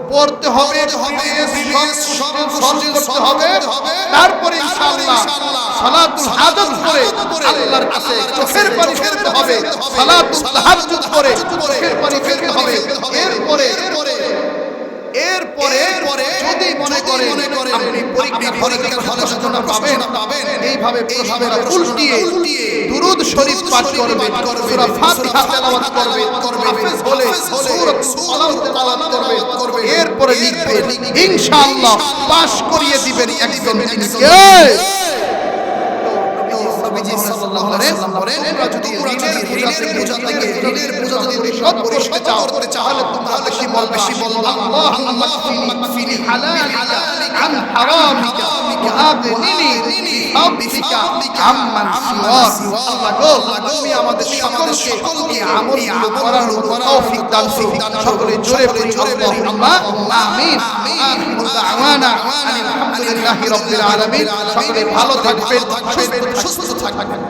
পড়তে হবে সব করতে হবে তারপরে ইনশাআল্লাহ সালাতুল হাজাত করে আল্লাহর কাছে চোখের পানি ফেলতে হবে সালাতুল তাহাজ্জুদ করে চোখের পানি ফেলতে হবে এরপরে যদি মনে করেন আপনি পরীক্ষার ফলাফল সূচনা পাবেন এইভাবে উল্টিয়ে দুরূদ শরীফ পাঠ করবেন সূরা ফাতিহা তেলাওয়াত করবেন হাফেজ হলে সূরাত আলাউ তেলাওয়াত করবেন এরপরে লিখবেন ইনশাআল্লাহ পাস করিয়ে দিবেন একজন নবীজি সাল্লাল্লাহু আলাইহি ওয়াসাল্লাম করেন যদি ঋণের বোঝা থেকে ঋণের বোঝা যদি শোধ করতে চাও তাহলে তোমরা বেশি বলবা আল্লাহুম্মা কফিনি হালালিকা আন হারামিকা ওয়া আগনিনি বিফাদলিকা আম্মান সিওয়া। আল্লাহ গো তুমি আমাদের সকলকে এই আমলগুলো করার তৌফিক দান করো। সকলে জোরে বলি আল্লাহুম্মা আমিন। আখিরু দাওয়ানা আলহামদুলিল্লাহি রাব্বিল আলামিন। সকলে ভালো থাকবেন, সুস্থ থাকবেন।